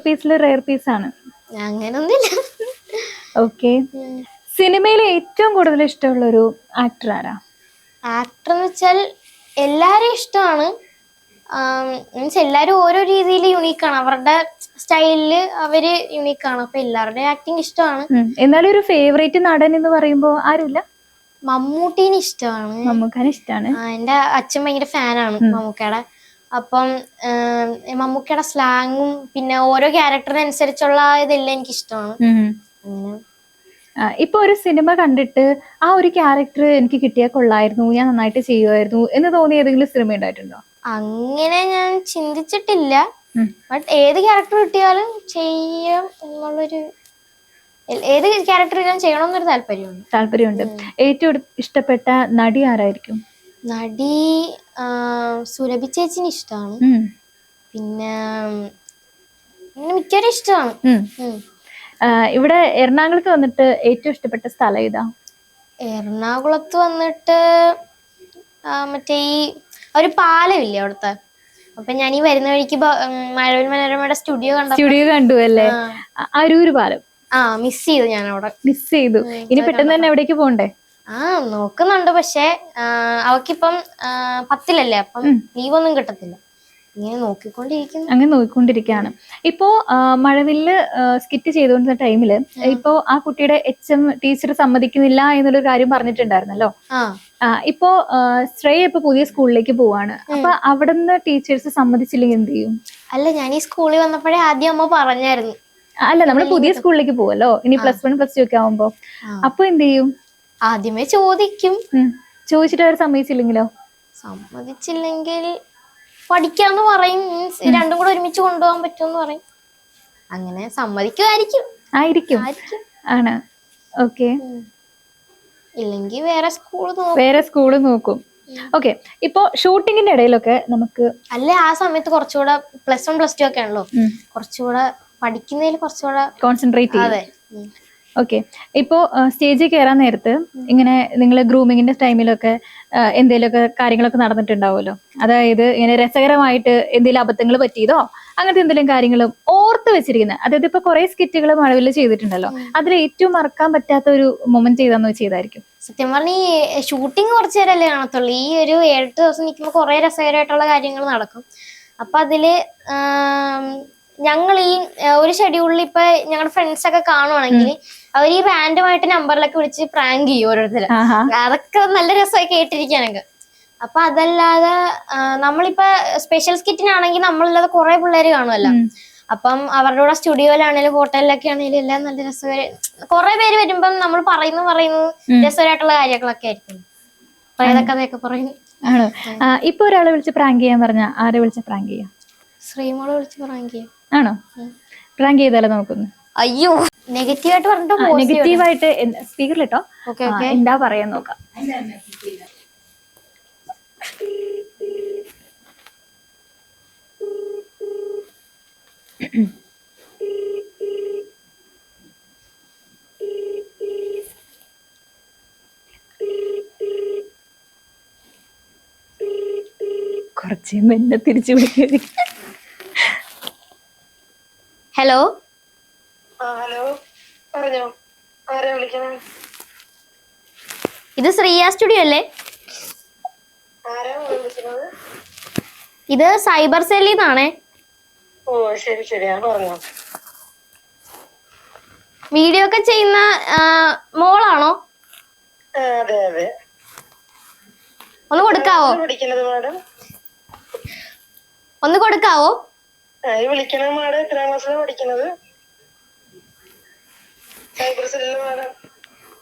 [SPEAKER 3] പീസാണ്.
[SPEAKER 2] അങ്ങനൊന്നുമില്ല.
[SPEAKER 3] ഓക്കെ. സിനിമയിൽ ഏറ്റവും കൂടുതൽ ഇഷ്ടമുള്ള ഒരു ആക്ടർ ആരാ?
[SPEAKER 2] ആക്ടർ എന്ന് വെച്ചാൽ എല്ലാരും ഇഷ്ടമാണ്. മീൻസ് എല്ലാരും ഓരോ രീതിയിൽ യുണീക്കാണ്, അവരുടെ സ്റ്റൈലില് അവര് യുണീക്കാണ്. അപ്പൊ എല്ലാവരുടെ ആക്ടിങ് ഇഷ്ടമാണ്.
[SPEAKER 3] എന്നാലും ഒരു ഫേവറേറ്റ് നടൻ എന്ന് പറയുമ്പോ ആരുമില്ല?
[SPEAKER 2] മമ്മൂട്ടീനെ ഇഷ്ടമാണ്.
[SPEAKER 3] മമ്മൂക്കാനെ ഇഷ്ടമാണ്.
[SPEAKER 2] എന്റെ അച്ഛൻ ഭയങ്കര ഫാനാണ് മമ്മൂക്കയുടെ. അപ്പം മമ്മൂക്കയുടെ സ്ലാങ്ങും പിന്നെ ഓരോ ക്യാരക്ടറിനനുസരിച്ചുള്ള ഇതെല്ലാം എനിക്ക് ഇഷ്ടമാണ്.
[SPEAKER 3] ഇപ്പൊ ഒരു സിനിമ കണ്ടിട്ട് ആ ഒരു ക്യാരക്ടർ എനിക്ക് കിട്ടിയാൽ കൊള്ളായിരുന്നു, ഞാൻ നന്നായിട്ട് ചെയ്യുമായിരുന്നു എന്ന് തോന്നിയ ഏതെങ്കിലും സിനിമ ഉണ്ടായിട്ടുണ്ടോ?
[SPEAKER 2] അങ്ങനെ ഞാൻ ചിന്തിച്ചിട്ടില്ല. ബട്ട് ഏത് ക്യാരക്ടർ കിട്ടിയാലും ചെയ്യാം എന്നുള്ളൊരു, ഏത് ക്യാരക്ടർ ഞാൻ ചെയ്യണമെന്നൊരു താല്പര്യമുണ്ട്.
[SPEAKER 3] ഏറ്റവും ഇഷ്ടപ്പെട്ട നടി ആരായിരിക്കും?
[SPEAKER 2] നടി സുരഭി ചേച്ചിന് ഇഷ്ടമാണ്. പിന്നെ മിക്കവരും ഇഷ്ടമാണ്.
[SPEAKER 3] ഇവിടെ എറണാകുളത്ത് വന്നിട്ട് ഏറ്റവും ഇഷ്ടപ്പെട്ട സ്ഥലം ഏതാ?
[SPEAKER 2] എറണാകുളത്ത് വന്നിട്ട് മറ്റേ ഈ ഒരു പാലമില്ലേ അവിടുത്തെ, അപ്പൊ ഞാൻ ഈ വരുന്ന വഴിക്ക് മഴവിൽ മനോരമയുടെ സ്റ്റുഡിയോ
[SPEAKER 3] കണ്ടു അല്ലേ? അരൂര് പാലം
[SPEAKER 2] മിസ് ചെയ്തു, ഞാൻ അവിടെ
[SPEAKER 3] മിസ് ചെയ്തു. ഇനി പെട്ടെന്ന് തന്നെ എവിടേക്ക് പോണ്ടേ?
[SPEAKER 2] നോക്കുന്നുണ്ട്, പക്ഷെ അവക്കിപ്പം 10-ലല്ലേ, അപ്പം ലീവൊന്നും കിട്ടത്തില്ല. ഇങ്ങനെ നോക്കിക്കൊണ്ടിരിക്കുകയാണ്. ഇപ്പോ മഴവില്ല് സ്കിറ്റ് ചെയ്തുകൊണ്ടിരുന്ന ടൈമില് ഇപ്പോ ആ കുട്ടിയുടെ HM ടീച്ചർ സമ്മതിക്കുന്നില്ല എന്നുള്ളൊരു കാര്യം പറഞ്ഞിട്ടുണ്ടായിരുന്നല്ലോ. ഇപ്പോ ശ്രേയ ഇപ്പൊ പുതിയ സ്കൂളിലേക്ക് പോവാണ്. അപ്പൊ അവിടുന്ന് ടീച്ചേഴ്സ് സമ്മതിച്ചില്ലെങ്കിൽ എന്ത് ചെയ്യും? അല്ല, ഞാൻ ഈ സ്കൂളിൽ വന്നപ്പോഴേ ആദ്യം അമ്മ പറഞ്ഞായിരുന്നു.
[SPEAKER 3] അല്ല, നമ്മള് പുതിയ സ്കൂളിലേക്ക് പോവല്ലോ ഇനി +1 +2 ഒക്കെ ആവുമ്പോ. അപ്പൊ എന്ത് ചെയ്യും?
[SPEAKER 2] ആദ്യമേ ചോദിക്കും.
[SPEAKER 3] ചോദിച്ചിട്ട് അവർ സമ്മതിച്ചില്ലെങ്കിലോ?
[SPEAKER 2] സമ്മതിച്ചില്ലെങ്കിൽ പഠിക്കാന്ന് പറയും, മീൻസ് രണ്ടും കൂടെ ഒരുമിച്ച് കൊണ്ടുപോകാൻ പറ്റുമെന്ന് പറയും. അങ്ങനെ സമ്മതിക്കുമായിരിക്കും.
[SPEAKER 3] ആണ്. ഓക്കെ.
[SPEAKER 2] ഇല്ലെങ്കിൽ വേറെ സ്കൂള് നോക്കും.
[SPEAKER 3] ഓക്കെ. ഇപ്പൊ ഷൂട്ടിങ്ങിന്റെ ഇടയിലൊക്കെ നമുക്ക്
[SPEAKER 2] അല്ലെ ആ സമയത്ത് കുറച്ചുകൂടെ +1 +2 ഒക്കെ ആണല്ലോ, കുറച്ചുകൂടെ പഠിക്കുന്നതിൽ കുറച്ചുകൂടെ
[SPEAKER 3] കോൺസെൻട്രേറ്റ് ചെയ്യും.
[SPEAKER 2] അതെ.
[SPEAKER 3] ഓക്കെ. ഇപ്പോ സ്റ്റേജിൽ കയറാൻ നേരത്ത് ഇങ്ങനെ നിങ്ങൾ ഗ്രൂമിങ്ങിന്റെ ടൈമിലൊക്കെ എന്തെങ്കിലുമൊക്കെ കാര്യങ്ങളൊക്കെ നടന്നിട്ടുണ്ടാവുമല്ലോ. അതായത് ഇങ്ങനെ രസകരമായിട്ട് എന്തെങ്കിലും അബദ്ധങ്ങൾ പറ്റിയതോ അങ്ങനത്തെ എന്തെങ്കിലും കാര്യങ്ങളും ഓർത്ത് വെച്ചിരിക്കുന്നത്, അതായത് ഇപ്പൊ കുറെ സ്കിറ്റുകൾ മഴവില് ചെയ്തിട്ടുണ്ടല്ലോ, അതിൽ ഏറ്റവും മറക്കാൻ പറ്റാത്ത ഒരു മൊമെന്റ് ചെയ്താന്ന് വെച്ചതായിരിക്കും?
[SPEAKER 2] സത്യം പറഞ്ഞ ഈ ഷൂട്ടിങ് കുറച്ചു നേരമല്ലേ കാണത്തുള്ളൂ. ഈ ഒരു 7 ദിവസം നിൽക്കുമ്പോൾ കുറെ രസകരമായിട്ടുള്ള കാര്യങ്ങൾ നടക്കും. അപ്പൊ അതില് ഞങ്ങൾ ഈ ഒരു ഷെഡ്യൂളിൽ ഇപ്പൊ ഞങ്ങളുടെ ഫ്രണ്ട്സ് ഒക്കെ കാണുവാണെങ്കിൽ അവർ ഈ റാൻഡമായിട്ട് നമ്പറിലൊക്കെ വിളിച്ച് പ്രാങ്ക് ചെയ്യും ഓരോരുത്തര്. അതൊക്കെ നല്ല രസമായി കേട്ടിരിക്കാനൊക്കെ. അപ്പൊ അതല്ലാതെ നമ്മളിപ്പോ സ്പെഷ്യൽ സ്കിറ്റിനാണെങ്കിൽ നമ്മളല്ലാതെ കുറെ പിള്ളേര് കാണുമല്ലോ. അപ്പം അവരുടെ കൂടെ സ്റ്റുഡിയോയിലാണേലും ഹോട്ടലിലൊക്കെ ആണെങ്കിലും എല്ലാം നല്ല രസകര. കുറെ പേര് വരുമ്പം നമ്മൾ പറയുന്നത് രസകരമായിട്ടുള്ള കാര്യങ്ങളൊക്കെ ആയിരിക്കും. കഥയൊക്കെ പറയുന്നു.
[SPEAKER 3] ആണോ? ഇപ്പൊ ഒരാളെ വിളിച്ച് പ്രാങ്ക് ചെയ്യാൻ പറഞ്ഞ ആരെ വിളിച്ച് പ്രാങ്ക് ചെയ്യാം?
[SPEAKER 2] ശ്രീമോളെ വിളിച്ച് പ്രാങ്ക് ചെയ്യാം.
[SPEAKER 3] ആണോ? പ്രാങ്ക് ചെയ്താലോ നോക്കുന്നു?
[SPEAKER 2] അയ്യോ, നെഗറ്റീവായിട്ട് പറഞ്ഞിട്ടോ?
[SPEAKER 3] നെഗറ്റീവായിട്ട് സ്പീക്കറിലിട്ടോ, എന്താ പറയാൻ നോക്കാം. കുറച്ച് മെല്ലെ തിരിച്ചു വിളിക്കുക.
[SPEAKER 2] ഹലോ.
[SPEAKER 1] ഹലോ, പറഞ്ഞോ. ആരാ വിളിക്കണേ?
[SPEAKER 2] ഇത് ശ്രീയ സ്റ്റുഡിയോ അല്ലേ?
[SPEAKER 1] ആരാ വിളിക്കുന്നത്?
[SPEAKER 2] ഇത് സൈബർ സെല്ലിൽ നിന്നാണേ.
[SPEAKER 1] ഓ ശരി ശരിയാ, പറഞ്ഞോ.
[SPEAKER 2] വീഡിയോ ഒക്കെ ചെയ്യുന്ന മോളാണോ?
[SPEAKER 1] അതെ അതെ.
[SPEAKER 2] ഒന്ന് കൊടുക്കാവോ?
[SPEAKER 1] പഠിക്കുന്നത് മാഡം?
[SPEAKER 2] ഒന്ന് കൊടുക്കാവോ?
[SPEAKER 1] ഈ വിളിക്കണ മാഡം എത്രാം ക്ലാസ്സിലാണ് പഠിക്കുന്നത്? സൈബർ സെല്ലിൽ മാഡം.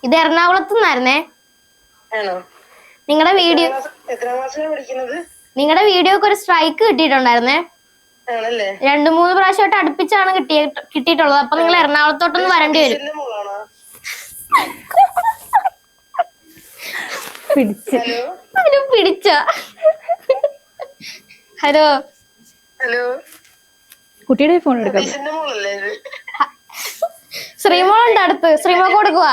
[SPEAKER 2] ഇത് എറണാകുളത്ത് നിന്നായിരുന്നേ.
[SPEAKER 1] ആണോ?
[SPEAKER 2] നിങ്ങളുടെ വീഡിയോ
[SPEAKER 1] എത്രാം ക്ലാസ്സിലാണ് പഠിക്കുന്നത്?
[SPEAKER 2] നിങ്ങളുടെ വീഡിയോക്ക് ഒരു സ്ട്രൈക്ക് കിട്ടിയിട്ടുണ്ടായിരുന്നേ.
[SPEAKER 1] ആണല്ലേ?
[SPEAKER 2] 2-3 പ്രാവശ്യമായിട്ട് അടുപ്പിച്ചാണ് കിട്ടിയിട്ടുള്ളത്. അപ്പൊ നിങ്ങൾ എറണാകുളത്തോട്ടൊന്ന് വരേണ്ടി വരും. പിടിച്ച. ഹലോ.
[SPEAKER 1] ഹലോ.
[SPEAKER 3] കുട്ടിയുടെ ഫോൺ എടുക്കാം.
[SPEAKER 2] ശ്രീമോളുണ്ട് അടുത്ത്. ശ്രീമോക്ക് കൊടുക്കുവാ.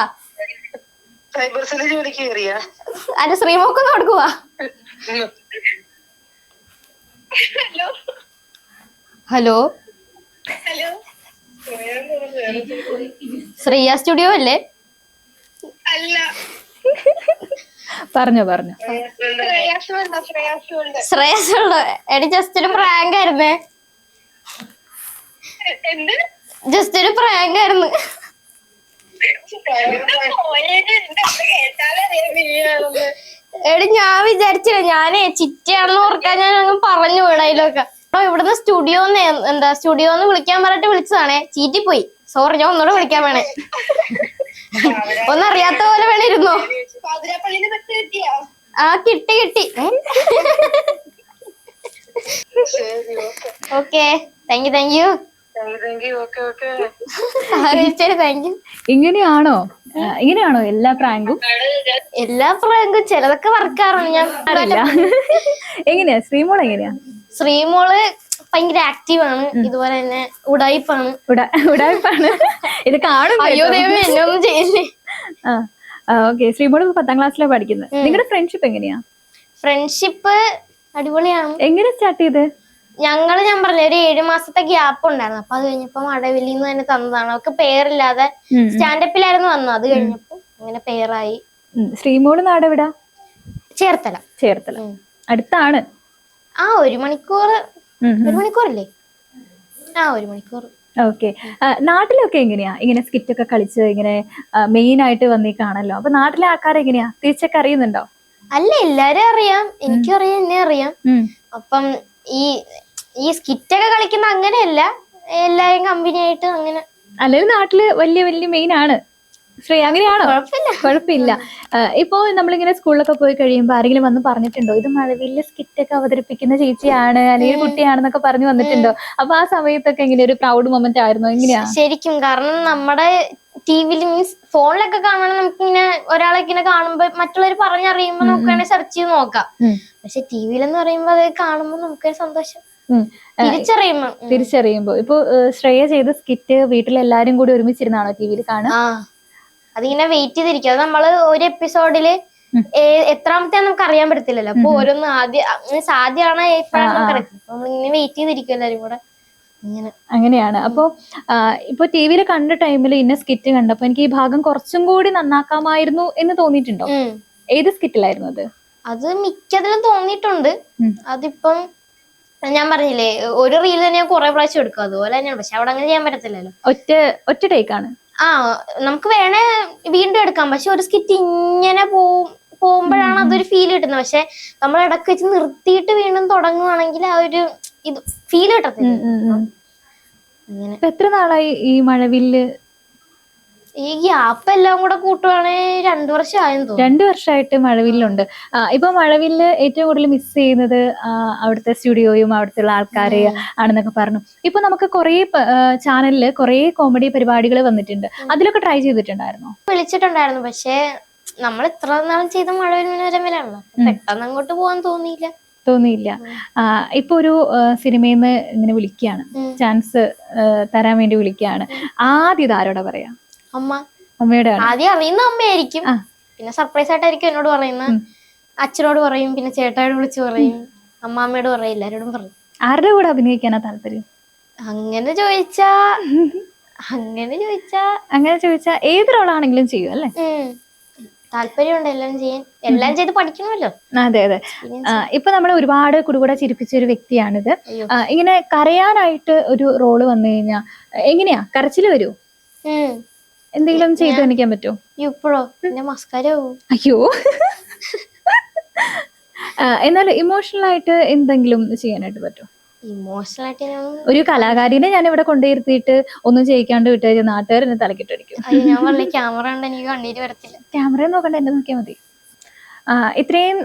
[SPEAKER 1] സൈബർ സെല്ലിൽ ജോലിക്ക് കയറിയാ?
[SPEAKER 2] അല്ല, ശ്രീമോക്കൊന്ന് കൊടുക്കുവാ. ഹലോ.
[SPEAKER 1] ഹലോ.
[SPEAKER 2] ശ്രീയ സ്റ്റുഡിയോ അല്ലേ?
[SPEAKER 1] അല്ല.
[SPEAKER 3] പറഞ്ഞോ.
[SPEAKER 2] ശ്രേയസുണ്ടോ? എടി ജസ്റ്റ് ഒരു പ്രാങ്ക് ആയിരുന്നേ. ജസ്റ്റ് ഒരു പ്രാങ്ക് ആയിരുന്നു. എടി ഞാൻ വിചാരിച്ചില്ല, ഞാനേ ചിറ്റയാണെന്ന് ഓർക്കാൻ ഞാൻ അങ്ങ് പറഞ്ഞു വിടായിലൊക്കെ. ഇവിടുന്ന് സ്റ്റുഡിയോന്ന് വിളിക്കാൻ പറഞ്ഞിട്ട് വിളിച്ചതാണേ. ചീറ്റിപ്പോയി. സോറി, ഞാൻ ഒന്നുകൂടെ വിളിക്കാൻ വേണേ. ഒന്നറിയാത്ത പോലെ വേണിരുന്നോ? ആ കിട്ടി. Okay, thank you.
[SPEAKER 3] ഇങ്ങനെയാണോ എല്ലാ പ്രാങ്കും?
[SPEAKER 2] ചിലതൊക്കെ വർക്കാറാണ്. ഞാൻ
[SPEAKER 3] എങ്ങനെയാ ശ്രീമോൾ?
[SPEAKER 2] ശ്രീമോള് ഭയങ്കര ആക്റ്റീവ് ആണ്. ഇതുപോലെ തന്നെ ഉടായിപ്പാണ്.
[SPEAKER 3] ഇത് കാണും.
[SPEAKER 2] അയ്യോ ദൈവമേ, എന്നൊന്നും ചെയ്യില്ലേ.
[SPEAKER 3] ഓക്കെ. ശ്രീമോള് 10ാം ക്ലാസ്സിലാണ് പഠിക്കുന്നത്. നിങ്ങളുടെ ഫ്രണ്ട്ഷിപ്പ് എങ്ങനെയാ?
[SPEAKER 2] ഫ്രണ്ട്ഷിപ്പ് അടിപൊളിയാണ്.
[SPEAKER 3] എങ്ങനെ സ്റ്റാർട്ട് ചെയ്ത്?
[SPEAKER 2] ഞാൻ പറഞ്ഞ ഒരു 7 മാസത്തെ ഗ്യാപ്പ് ഉണ്ടായിരുന്നു. അപ്പൊ അത് കഴിഞ്ഞപ്പോ മഴവില്ലിന്ന് തന്നെ തന്നതാണ്. അവർക്ക് പേരില്ലാതെ സ്റ്റാൻഡപ്പിലായിരുന്നു വന്നത്. അത് കഴിഞ്ഞപ്പോ അങ്ങനെ പേരായി.
[SPEAKER 3] ശ്രീമോള് നാടെവിടാ?
[SPEAKER 2] ചേർത്തല.
[SPEAKER 3] ചേർത്തല അടുത്താണ്.
[SPEAKER 2] 1 മണിക്കൂർ. 1 മണിക്കൂറല്ലേ? 1 മണിക്കൂർ.
[SPEAKER 3] ഓക്കെ. നാട്ടിലൊക്കെ എങ്ങനെയാ ഇങ്ങനെ സ്കിറ്റ് ഒക്കെ കളിച്ച് ഇങ്ങനെ മെയിൻ ആയിട്ട് വന്നേക്കാണല്ലോ? അപ്പൊ നാട്ടിലെ ആൾക്കാരെ എങ്ങനെയാ തിരിച്ചൊക്കെ അറിയുന്നുണ്ടോ?
[SPEAKER 2] അല്ല, എല്ലാരും അറിയാം. എനിക്കും അറിയാം, എന്നെ അറിയാം. അപ്പം ഈ സ്കിറ്റൊക്കെ കളിക്കുന്ന അങ്ങനെയല്ല, എല്ലാരും കമ്പനി ആയിട്ട് അങ്ങനെ.
[SPEAKER 3] അല്ലെങ്കിൽ നാട്ടില് വലിയ വലിയ മെയിൻ ആണ് ശ്രീ, അങ്ങനെയാണോ? കുഴപ്പമില്ല. ഇപ്പോ നമ്മളിങ്ങനെ സ്കൂളിലൊക്കെ പോയി കഴിയുമ്പോ ആരെങ്കിലും വന്ന് പറഞ്ഞിട്ടുണ്ടോ ഇത് മഴവില്ല് സ്കിറ്റ് ഒക്കെ അവതരിപ്പിക്കുന്ന ചേച്ചിയാണ് അല്ലെങ്കിൽ കുട്ടിയാണെന്നൊക്കെ പറഞ്ഞു വന്നിട്ടുണ്ടോ? അപ്പൊ ആ സമയത്തൊക്കെ എങ്ങനെ ഒരു പ്രൗഡ് മൊമെന്റ് ആയിരുന്നു? എങ്ങനെയാ?
[SPEAKER 2] ശരിക്കും. കാരണം നമ്മുടെ ടിവിയിൽ മീൻസ് ഫോണിലൊക്കെ കാണാൻ നമുക്കിങ്ങനെ ഒരാളെ ഇങ്ങനെ കാണുമ്പോ മറ്റുള്ളവർ പറഞ്ഞറിയുമ്പോ നമുക്ക് വേണേൽ സെർച്ച് ചെയ്ത് നോക്കാം. പക്ഷെ ടിവിയിലെന്ന് പറയുമ്പോ അത് കാണുമ്പോ നമുക്ക് സന്തോഷം
[SPEAKER 3] തിരിച്ചറിയുമ്പോ. ഇപ്പൊ ശ്രേയ ചെയ്ത സ്കിറ്റ് വീട്ടിലെല്ലാരും കൂടി ഒരുമിച്ചിരുന്നാണോ ടിവിയിൽ കാണാൻ?
[SPEAKER 2] അതിങ്ങനെ വെയിറ്റ് ചെയ്തിരിക്കും. അത് നമ്മള് ഒരു എപ്പിസോഡില് എത്രാമത്തെ നമുക്ക് അറിയാൻ പറ്റത്തില്ലല്ലോ. അപ്പൊ ഓരോന്ന് ആദ്യമാണ് നമ്മളിങ്ങനെ വെയിറ്റ് ചെയ്തിരിക്കും എല്ലാരും കൂടെ.
[SPEAKER 3] അങ്ങനെയാണ്. അപ്പൊ ഇപ്പൊ ടിവിയിൽ കണ്ട ടൈമിൽ ഇന്ന സ്കിറ്റ് കണ്ടപ്പോ എനിക്ക് ഈ ഭാഗം കുറച്ചും കൂടി നന്നാക്കാമായിരുന്നു എന്ന് തോന്നിയിട്ടുണ്ടോ? ഏത് സ്കിറ്റിലായിരുന്നു അത്?
[SPEAKER 2] അത് മിക്കതിലും തോന്നിയിട്ടുണ്ട്. അതിപ്പം ഞാൻ പറഞ്ഞില്ലേ, ഒരു റീൽ തന്നെ ഞാൻ കുറെ പ്രാവശ്യം എടുക്കും. അതുപോലെ തന്നെയാണ്. പക്ഷെ അവിടെ അങ്ങനെ ചെയ്യാൻ പറ്റത്തില്ലല്ലോ.
[SPEAKER 3] ഒറ്റ ടേക്കാണ്.
[SPEAKER 2] നമുക്ക് വേണേ വീണ്ടും എടുക്കാം. പക്ഷെ ഒരു സ്കിറ്റ് ഇങ്ങനെ പോകുമ്പോഴാണ് അതൊരു ഫീൽ കിട്ടുന്നത്. പക്ഷെ നമ്മൾ ഇടയ്ക്ക് വെച്ച് നിർത്തിയിട്ട് വീണ്ടും തുടങ്ങുവാണെങ്കിൽ ആ ഒരു ഇത് ഫീൽ കിട്ടത്തില്ല.
[SPEAKER 3] എത്ര നാളായി ഈ മഴവില്ല്?
[SPEAKER 2] ഈ ഗ്യാപ്പ് എല്ലാം കൂടെ കൂട്ടുവാണെങ്കിൽ 2 വർഷമായെന്ന് തോന്നുന്നു.
[SPEAKER 3] 2 വർഷമായിട്ട് മഴവില്ലുണ്ട്. ഇപ്പൊ മഴവില്ല് ഏറ്റവും കൂടുതൽ മിസ് ചെയ്യുന്നത് അവിടുത്തെ സ്റ്റുഡിയോയും അവിടുത്തെ ആൾക്കാരെ ആണെന്നൊക്കെ പറഞ്ഞു. ഇപ്പൊ നമുക്ക് കുറെ ചാനലില് കുറെ കോമഡി പരിപാടികൾ വന്നിട്ടുണ്ട്. അതിലൊക്കെ ട്രൈ ചെയ്തിട്ടുണ്ടായിരുന്നോ?
[SPEAKER 2] വിളിച്ചിട്ടുണ്ടായിരുന്നു. പക്ഷെ നമ്മൾ ഇത്ര നാളും ചെയ്ത മഴവില്ലാണല്ലോ, പെട്ടെന്ന് അങ്ങോട്ട് പോവാൻ തോന്നിയില്ല.
[SPEAKER 3] ഇപ്പൊ ഒരു സിനിമയിൽ നിന്ന് ഇങ്ങനെ വിളിക്കുകയാണ്, ചാൻസ് തരാൻ വേണ്ടി വിളിക്കുകയാണ്. ആദ്യം ഇതാരോടാ പറയാ? അമ്മയുടെ.
[SPEAKER 2] ആദ്യം അറിയുന്ന അമ്മയായിരിക്കും. പിന്നെ സർപ്രൈസ് ആയിട്ടായിരിക്കും എന്നോട് പറയുന്നത്. അച്ഛനോട് പറയും, പിന്നെ ചേട്ടായോട് വിളിച്ചു പറയും, അമ്മാമ്മയോട് പറയും, എല്ലാരോടും പറയും.
[SPEAKER 3] ആരുടെ കൂടെ അഭിനയിക്കാനാ താല്പര്യം?
[SPEAKER 2] അങ്ങനെ ചോദിച്ചാ
[SPEAKER 3] ഏത് റോളാണെങ്കിലും ചെയ്യും അല്ലേ?
[SPEAKER 2] താല്പര്യമുണ്ട് എല്ലാം ചെയ്യാൻ. എല്ലാം ചെയ്ത് പഠിക്കണമല്ലോ.
[SPEAKER 3] അതെ. ഇപ്പൊ നമ്മൾ ഒരുപാട് കുടുകൂടെ ചിരിപ്പിച്ച ഒരു വ്യക്തിയാണിത്. ഇങ്ങനെ കരയാനായിട്ട് ഒരു റോള് വന്നു കഴിഞ്ഞാ എങ്ങനെയാ? കരച്ചില് വരൂ? എന്തെങ്കിലും ചെയ്ത് കാണിക്കാൻ പറ്റുമോ?
[SPEAKER 2] ഇപ്പോഴോ? എന്റെ മസ്കാര.
[SPEAKER 3] അയ്യോ. എന്നാൽ ഇമോഷണൽ ആയിട്ട് എന്തെങ്കിലും ചെയ്യാനായിട്ട് പറ്റുമോ?
[SPEAKER 2] ഇമോഷണൽ ആയിട്ട്
[SPEAKER 3] ഒരു കലാകാരിനെ ഞാൻ ഇവിടെ കൊണ്ടുവരുത്തിയിട്ട് ഒന്നും ചെയ്യിക്കാണ്ട് വിട്ടു കഴിഞ്ഞാൽ നാട്ടുകാർ എന്നെ തലക്കിട്ടടിക്കും.
[SPEAKER 2] ഞാൻ പറഞ്ഞ ക്യാമറ ഉണ്ട്, എനിക്ക് കണ്ണീര് വരത്തില്ല.
[SPEAKER 3] ക്യാമറ നോക്കണ്ട, എന്നെ നോക്കിയാൽ മതി. ഇത്രയും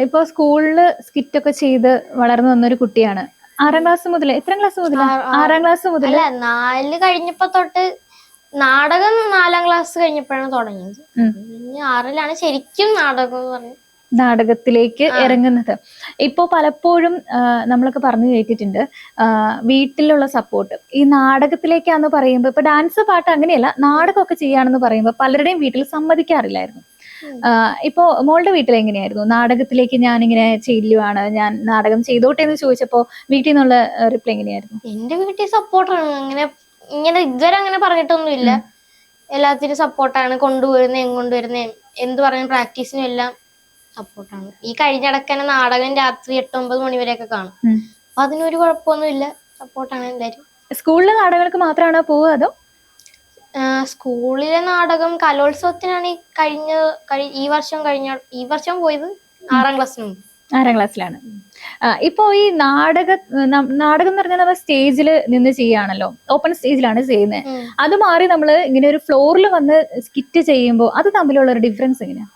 [SPEAKER 3] ഇപ്പൊ സ്കൂളില് സ്കിറ്റ് ഒക്കെ ചെയ്ത് വളർന്നു വന്നൊരു കുട്ടിയാണ്. 6ാം ക്ലാസ് മുതൽ? എത്രാം ക്ലാസ് മുതൽ? 6ാം ക്ലാസ് മുതൽ.
[SPEAKER 2] 4 കഴിഞ്ഞപ്പോ തൊട്ട് നാടകം 4ാം ക്ലാസ് കഴിഞ്ഞപ്പോഴാണ് തുടങ്ങിയത്. 6ലാണ് ശരിക്കും നാടകം എന്ന് പറഞ്ഞു
[SPEAKER 3] നാടകത്തിലേക്ക് ഇറങ്ങുന്നത്. ഇപ്പോ പലപ്പോഴും നമ്മളൊക്കെ പറഞ്ഞു കേട്ടിട്ടുണ്ട് വീട്ടിലുള്ള സപ്പോർട്ട് ഈ നാടകത്തിലേക്കാന്ന് പറയുമ്പോൾ, ഇപ്പൊ ഡാൻസ് പാട്ട് അങ്ങനെയല്ല, നാടകമൊക്കെ ചെയ്യാണെന്ന് പറയുമ്പോൾ പലരുടെയും വീട്ടിൽ സമ്മതിക്കാറില്ലായിരുന്നു. ഇപ്പോ മോളുടെ വീട്ടിൽ എങ്ങനെയായിരുന്നു? നാടകത്തിലേക്ക് ഞാനിങ്ങനെ ചെല്ലുവാണ്, ഞാൻ നാടകം ചെയ്തോട്ടെ എന്ന് ചോദിച്ചപ്പോ വീട്ടിൽ നിന്നുള്ള റിപ്ലൈ എങ്ങനെയായിരുന്നു?
[SPEAKER 2] എന്റെ വീട്ടിൽ സപ്പോർട്ടാണ്. ഇങ്ങനെ ഇതുവരെ അങ്ങനെ പറഞ്ഞിട്ടൊന്നുമില്ല. എല്ലാത്തിനും സപ്പോർട്ടാണ്. കൊണ്ടുവരുന്നേ എന്ത് പറഞ്ഞ പ്രാക്ടീസിനും എല്ലാം സപ്പോർട്ടാണ്. ഈ കഴിഞ്ഞിടക്കന്നെ നാടകം രാത്രി 8-9 മണി വരെയൊക്കെ കാണും. അപ്പൊ അതിനൊരു കുഴപ്പമൊന്നുമില്ല. സപ്പോർട്ടാണ് എല്ലാരും.
[SPEAKER 3] സ്കൂളിലെ നാടകങ്ങൾക്ക് മാത്രമാണോ പോവുക അതോ?
[SPEAKER 2] സ്കൂളിലെ നാടകം കലോത്സവത്തിനാണ് ഈ വർഷം പോയത്. 6ാം ക്ലാസ്സിനും.
[SPEAKER 3] 6ാം ക്ലാസ്സിലാണ്. ഇപ്പോ ഈ നാടകം എന്ന് പറഞ്ഞാൽ നമ്മൾ സ്റ്റേജിൽ നിന്ന് ചെയ്യാണല്ലോ, ഓപ്പൺ സ്റ്റേജിലാണ് ചെയ്യുന്നത്. അത് മാറി നമ്മള് ഇങ്ങനെ ഒരു ഫ്ലോറിൽ വന്ന് സ്കിറ്റ് ചെയ്യുമ്പോൾ അത് തമ്മിലുള്ള ഒരു ഡിഫറൻസ് എങ്ങനെയാ?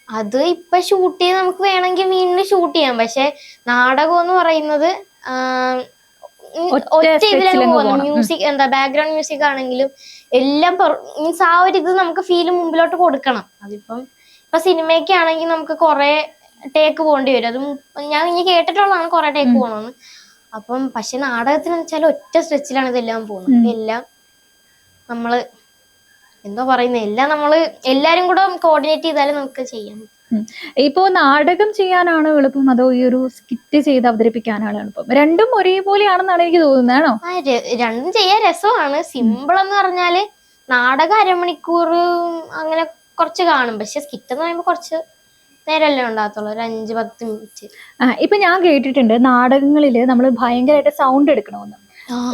[SPEAKER 2] അത് ഇപ്പൊ ഷൂട്ട് ചെയ്ത് നമുക്ക് വേണമെങ്കിൽ വീണ്ടും ഷൂട്ട് ചെയ്യാം. പക്ഷെ നാടകം എന്ന് പറയുന്നത് ഒറ്റ ഇതിലങ്ങ് പോകുന്നു. മ്യൂസിക് ബാക്ക്ഗ്രൗണ്ട് മ്യൂസിക് ആണെങ്കിലും എല്ലാം മീൻസ് ആ ഒരു ഇത് നമുക്ക് ഫീല് മുമ്പിലോട്ട് കൊടുക്കണം. ഇപ്പൊ സിനിമയൊക്കെ ആണെങ്കിൽ നമുക്ക് കുറെ ടേക്ക് പോകേണ്ടി വരും. അതും ഞാൻ ഇനി കേട്ടിട്ടുള്ളതാണ് കുറെ ടേക്ക് പോകണമെന്ന്. പക്ഷെ നാടകത്തിന് വെച്ചാൽ ഒറ്റ സ്ട്രെച്ചിലാണ് ഇതെല്ലാം പോകുന്നത്. എല്ലാം നമ്മള് എന്തോ പറയുന്നത്, എല്ലാം നമ്മള് എല്ലാരും കൂടെ കോർഡിനേറ്റ് ചെയ്താലും നമുക്ക് ചെയ്യാം.
[SPEAKER 3] ഇപ്പോ നാടകം ചെയ്യാനാണോ എളുപ്പം അതോ ഈ ഒരു സ്കിറ്റ് ചെയ്ത് അവതരിപ്പിക്കാനാണോ എളുപ്പം? രണ്ടും ഒരേപോലെയാണെന്നാണ് എനിക്ക് തോന്നുന്നത്. ആണോ?
[SPEAKER 2] രണ്ടും ചെയ്യാൻ രസമാണ്. സിമ്പിൾ എന്ന് പറഞ്ഞാല് നാടകം അരമണിക്കൂർ അങ്ങനെ കുറച്ച് കാണും, പക്ഷെ സ്കിറ്റ് എന്ന് പറയുമ്പോ കുറച്ച് നേരമല്ലേ ഉണ്ടാകത്തുള്ളൂ, ഒരു 5-10 മിനിറ്റ്.
[SPEAKER 3] ഇപ്പൊ ഞാൻ കേട്ടിട്ടുണ്ട് നാടകങ്ങളില് നമ്മൾ ഭയങ്കരമായിട്ട് സൗണ്ട് എടുക്കണമെന്ന്.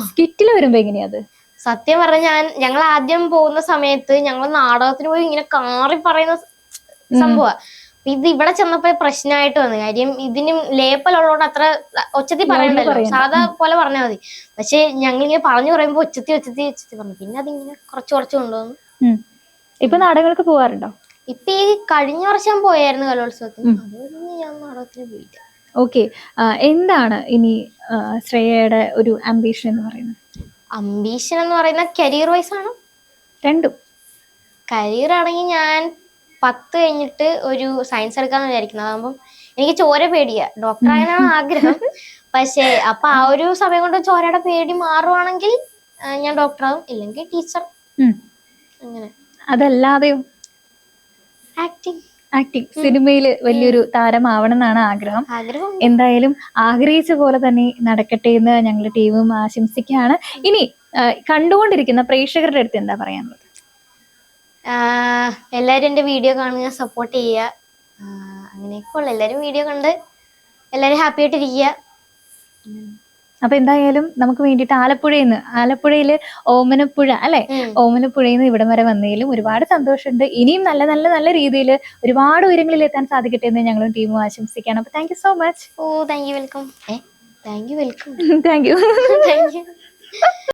[SPEAKER 3] സ്കിറ്റിൽ വരുമ്പോ എങ്ങനെയാ അത്?
[SPEAKER 2] സത്യം പറഞ്ഞാൽ ഞങ്ങൾ ആദ്യം പോകുന്ന സമയത്ത് ഞങ്ങൾ നാടകത്തിന് പോയി ഇങ്ങനെ കാറി പറയുന്ന സംഭവം. ഇത് ഇവിടെ ചെന്നപ്പോ പ്രശ്നമായിട്ട് വന്നു. കാര്യം ഇതിനും ലേപ്പലുള്ളതുകൊണ്ട് അത്ര ഒച്ചത്തി പറയണ്ടല്ലോ, സാധാ പോലെ പറഞ്ഞാൽ മതി. പക്ഷെ ഞങ്ങളിങ്ങനെ പറഞ്ഞു പറയുമ്പോ ഒച്ചത്തി പറഞ്ഞു. പിന്നെ അതിങ്ങനെ കുറച്ച് കൊണ്ടുവന്നു.
[SPEAKER 3] ഇപ്പൊ നാടകങ്ങൾക്ക് പോവാറുണ്ടോ?
[SPEAKER 2] ഇപ്പൊ ഈ കഴിഞ്ഞ വർഷം പോയായിരുന്നു കലോത്സവത്തിന്, അതുകൊണ്ട് ഞാൻ നാടകത്തിന് പോയില്ല.
[SPEAKER 3] ഓക്കെ, എന്താണ് ഇനി ശ്രേയയുടെ ഒരു ആംബിഷൻ എന്ന് പറയുന്നത്?
[SPEAKER 2] അംബീഷൻ എന്ന് പറയുന്ന കരിയർ വൈസ് ആണ്.
[SPEAKER 3] രണ്ടും.
[SPEAKER 2] കരിയർ ആണെങ്കിൽ ഞാൻ 10 കഴിഞ്ഞിട്ട് ഒരു സയൻസ് എടുക്കാന്ന് വിചാരിക്കുന്നത്. അതാകുമ്പം എനിക്ക് ചോര പേടിയാ, ഡോക്ടർ ആകാനാണ് ആഗ്രഹം. പക്ഷേ അപ്പൊ ആ ഒരു സമയം കൊണ്ട് ചോരയുടെ പേടി മാറുവാണെങ്കിൽ ഞാൻ ഡോക്ടറാകും, ഇല്ലെങ്കിൽ ടീച്ചർ. അങ്ങനെ.
[SPEAKER 3] അതല്ലാതെയോ?
[SPEAKER 2] ആക്ടിങ്,
[SPEAKER 3] സിനിമയില് വലിയൊരു താരമാവണം എന്നാണ് ആഗ്രഹം. എന്തായാലും ആഗ്രഹിച്ച പോലെ തന്നെ നടക്കട്ടെ എന്ന് ഞങ്ങളുടെ ടീമും ആശംസിക്കുകയാണ്. ഇനി കണ്ടുകൊണ്ടിരിക്കുന്ന പ്രേക്ഷകരുടെ അടുത്ത് എന്താ പറയാനുള്ളത്?
[SPEAKER 2] എല്ലാരും എന്റെ വീഡിയോ കാണുക, സപ്പോർട്ട് ചെയ്യുക. അങ്ങനെയൊക്കെ ഉള്ളു. എല്ലാരും വീഡിയോ കണ്ട് എല്ലാരും ഹാപ്പി ആയിട്ടിരിക്കുക.
[SPEAKER 3] അപ്പൊ എന്തായാലും നമുക്ക് വേണ്ടിയിട്ട് ആലപ്പുഴയില് ഓമനപ്പുഴ അല്ലെ, ഓമനപ്പുഴയിൽ നിന്ന് ഇവിടം വരെ വന്നതിലും ഒരുപാട് സന്തോഷമുണ്ട്. ഇനിയും നല്ല നല്ല നല്ല രീതിയിൽ ഒരുപാട് ഉയരങ്ങളിൽ എത്താൻ സാധിക്കട്ടെ എന്ന് ഞങ്ങളും ടീമും ആശംസിക്കുകയാണ്. അപ്പൊ thank you so much.
[SPEAKER 2] Thank you welcome.
[SPEAKER 3] Thank you.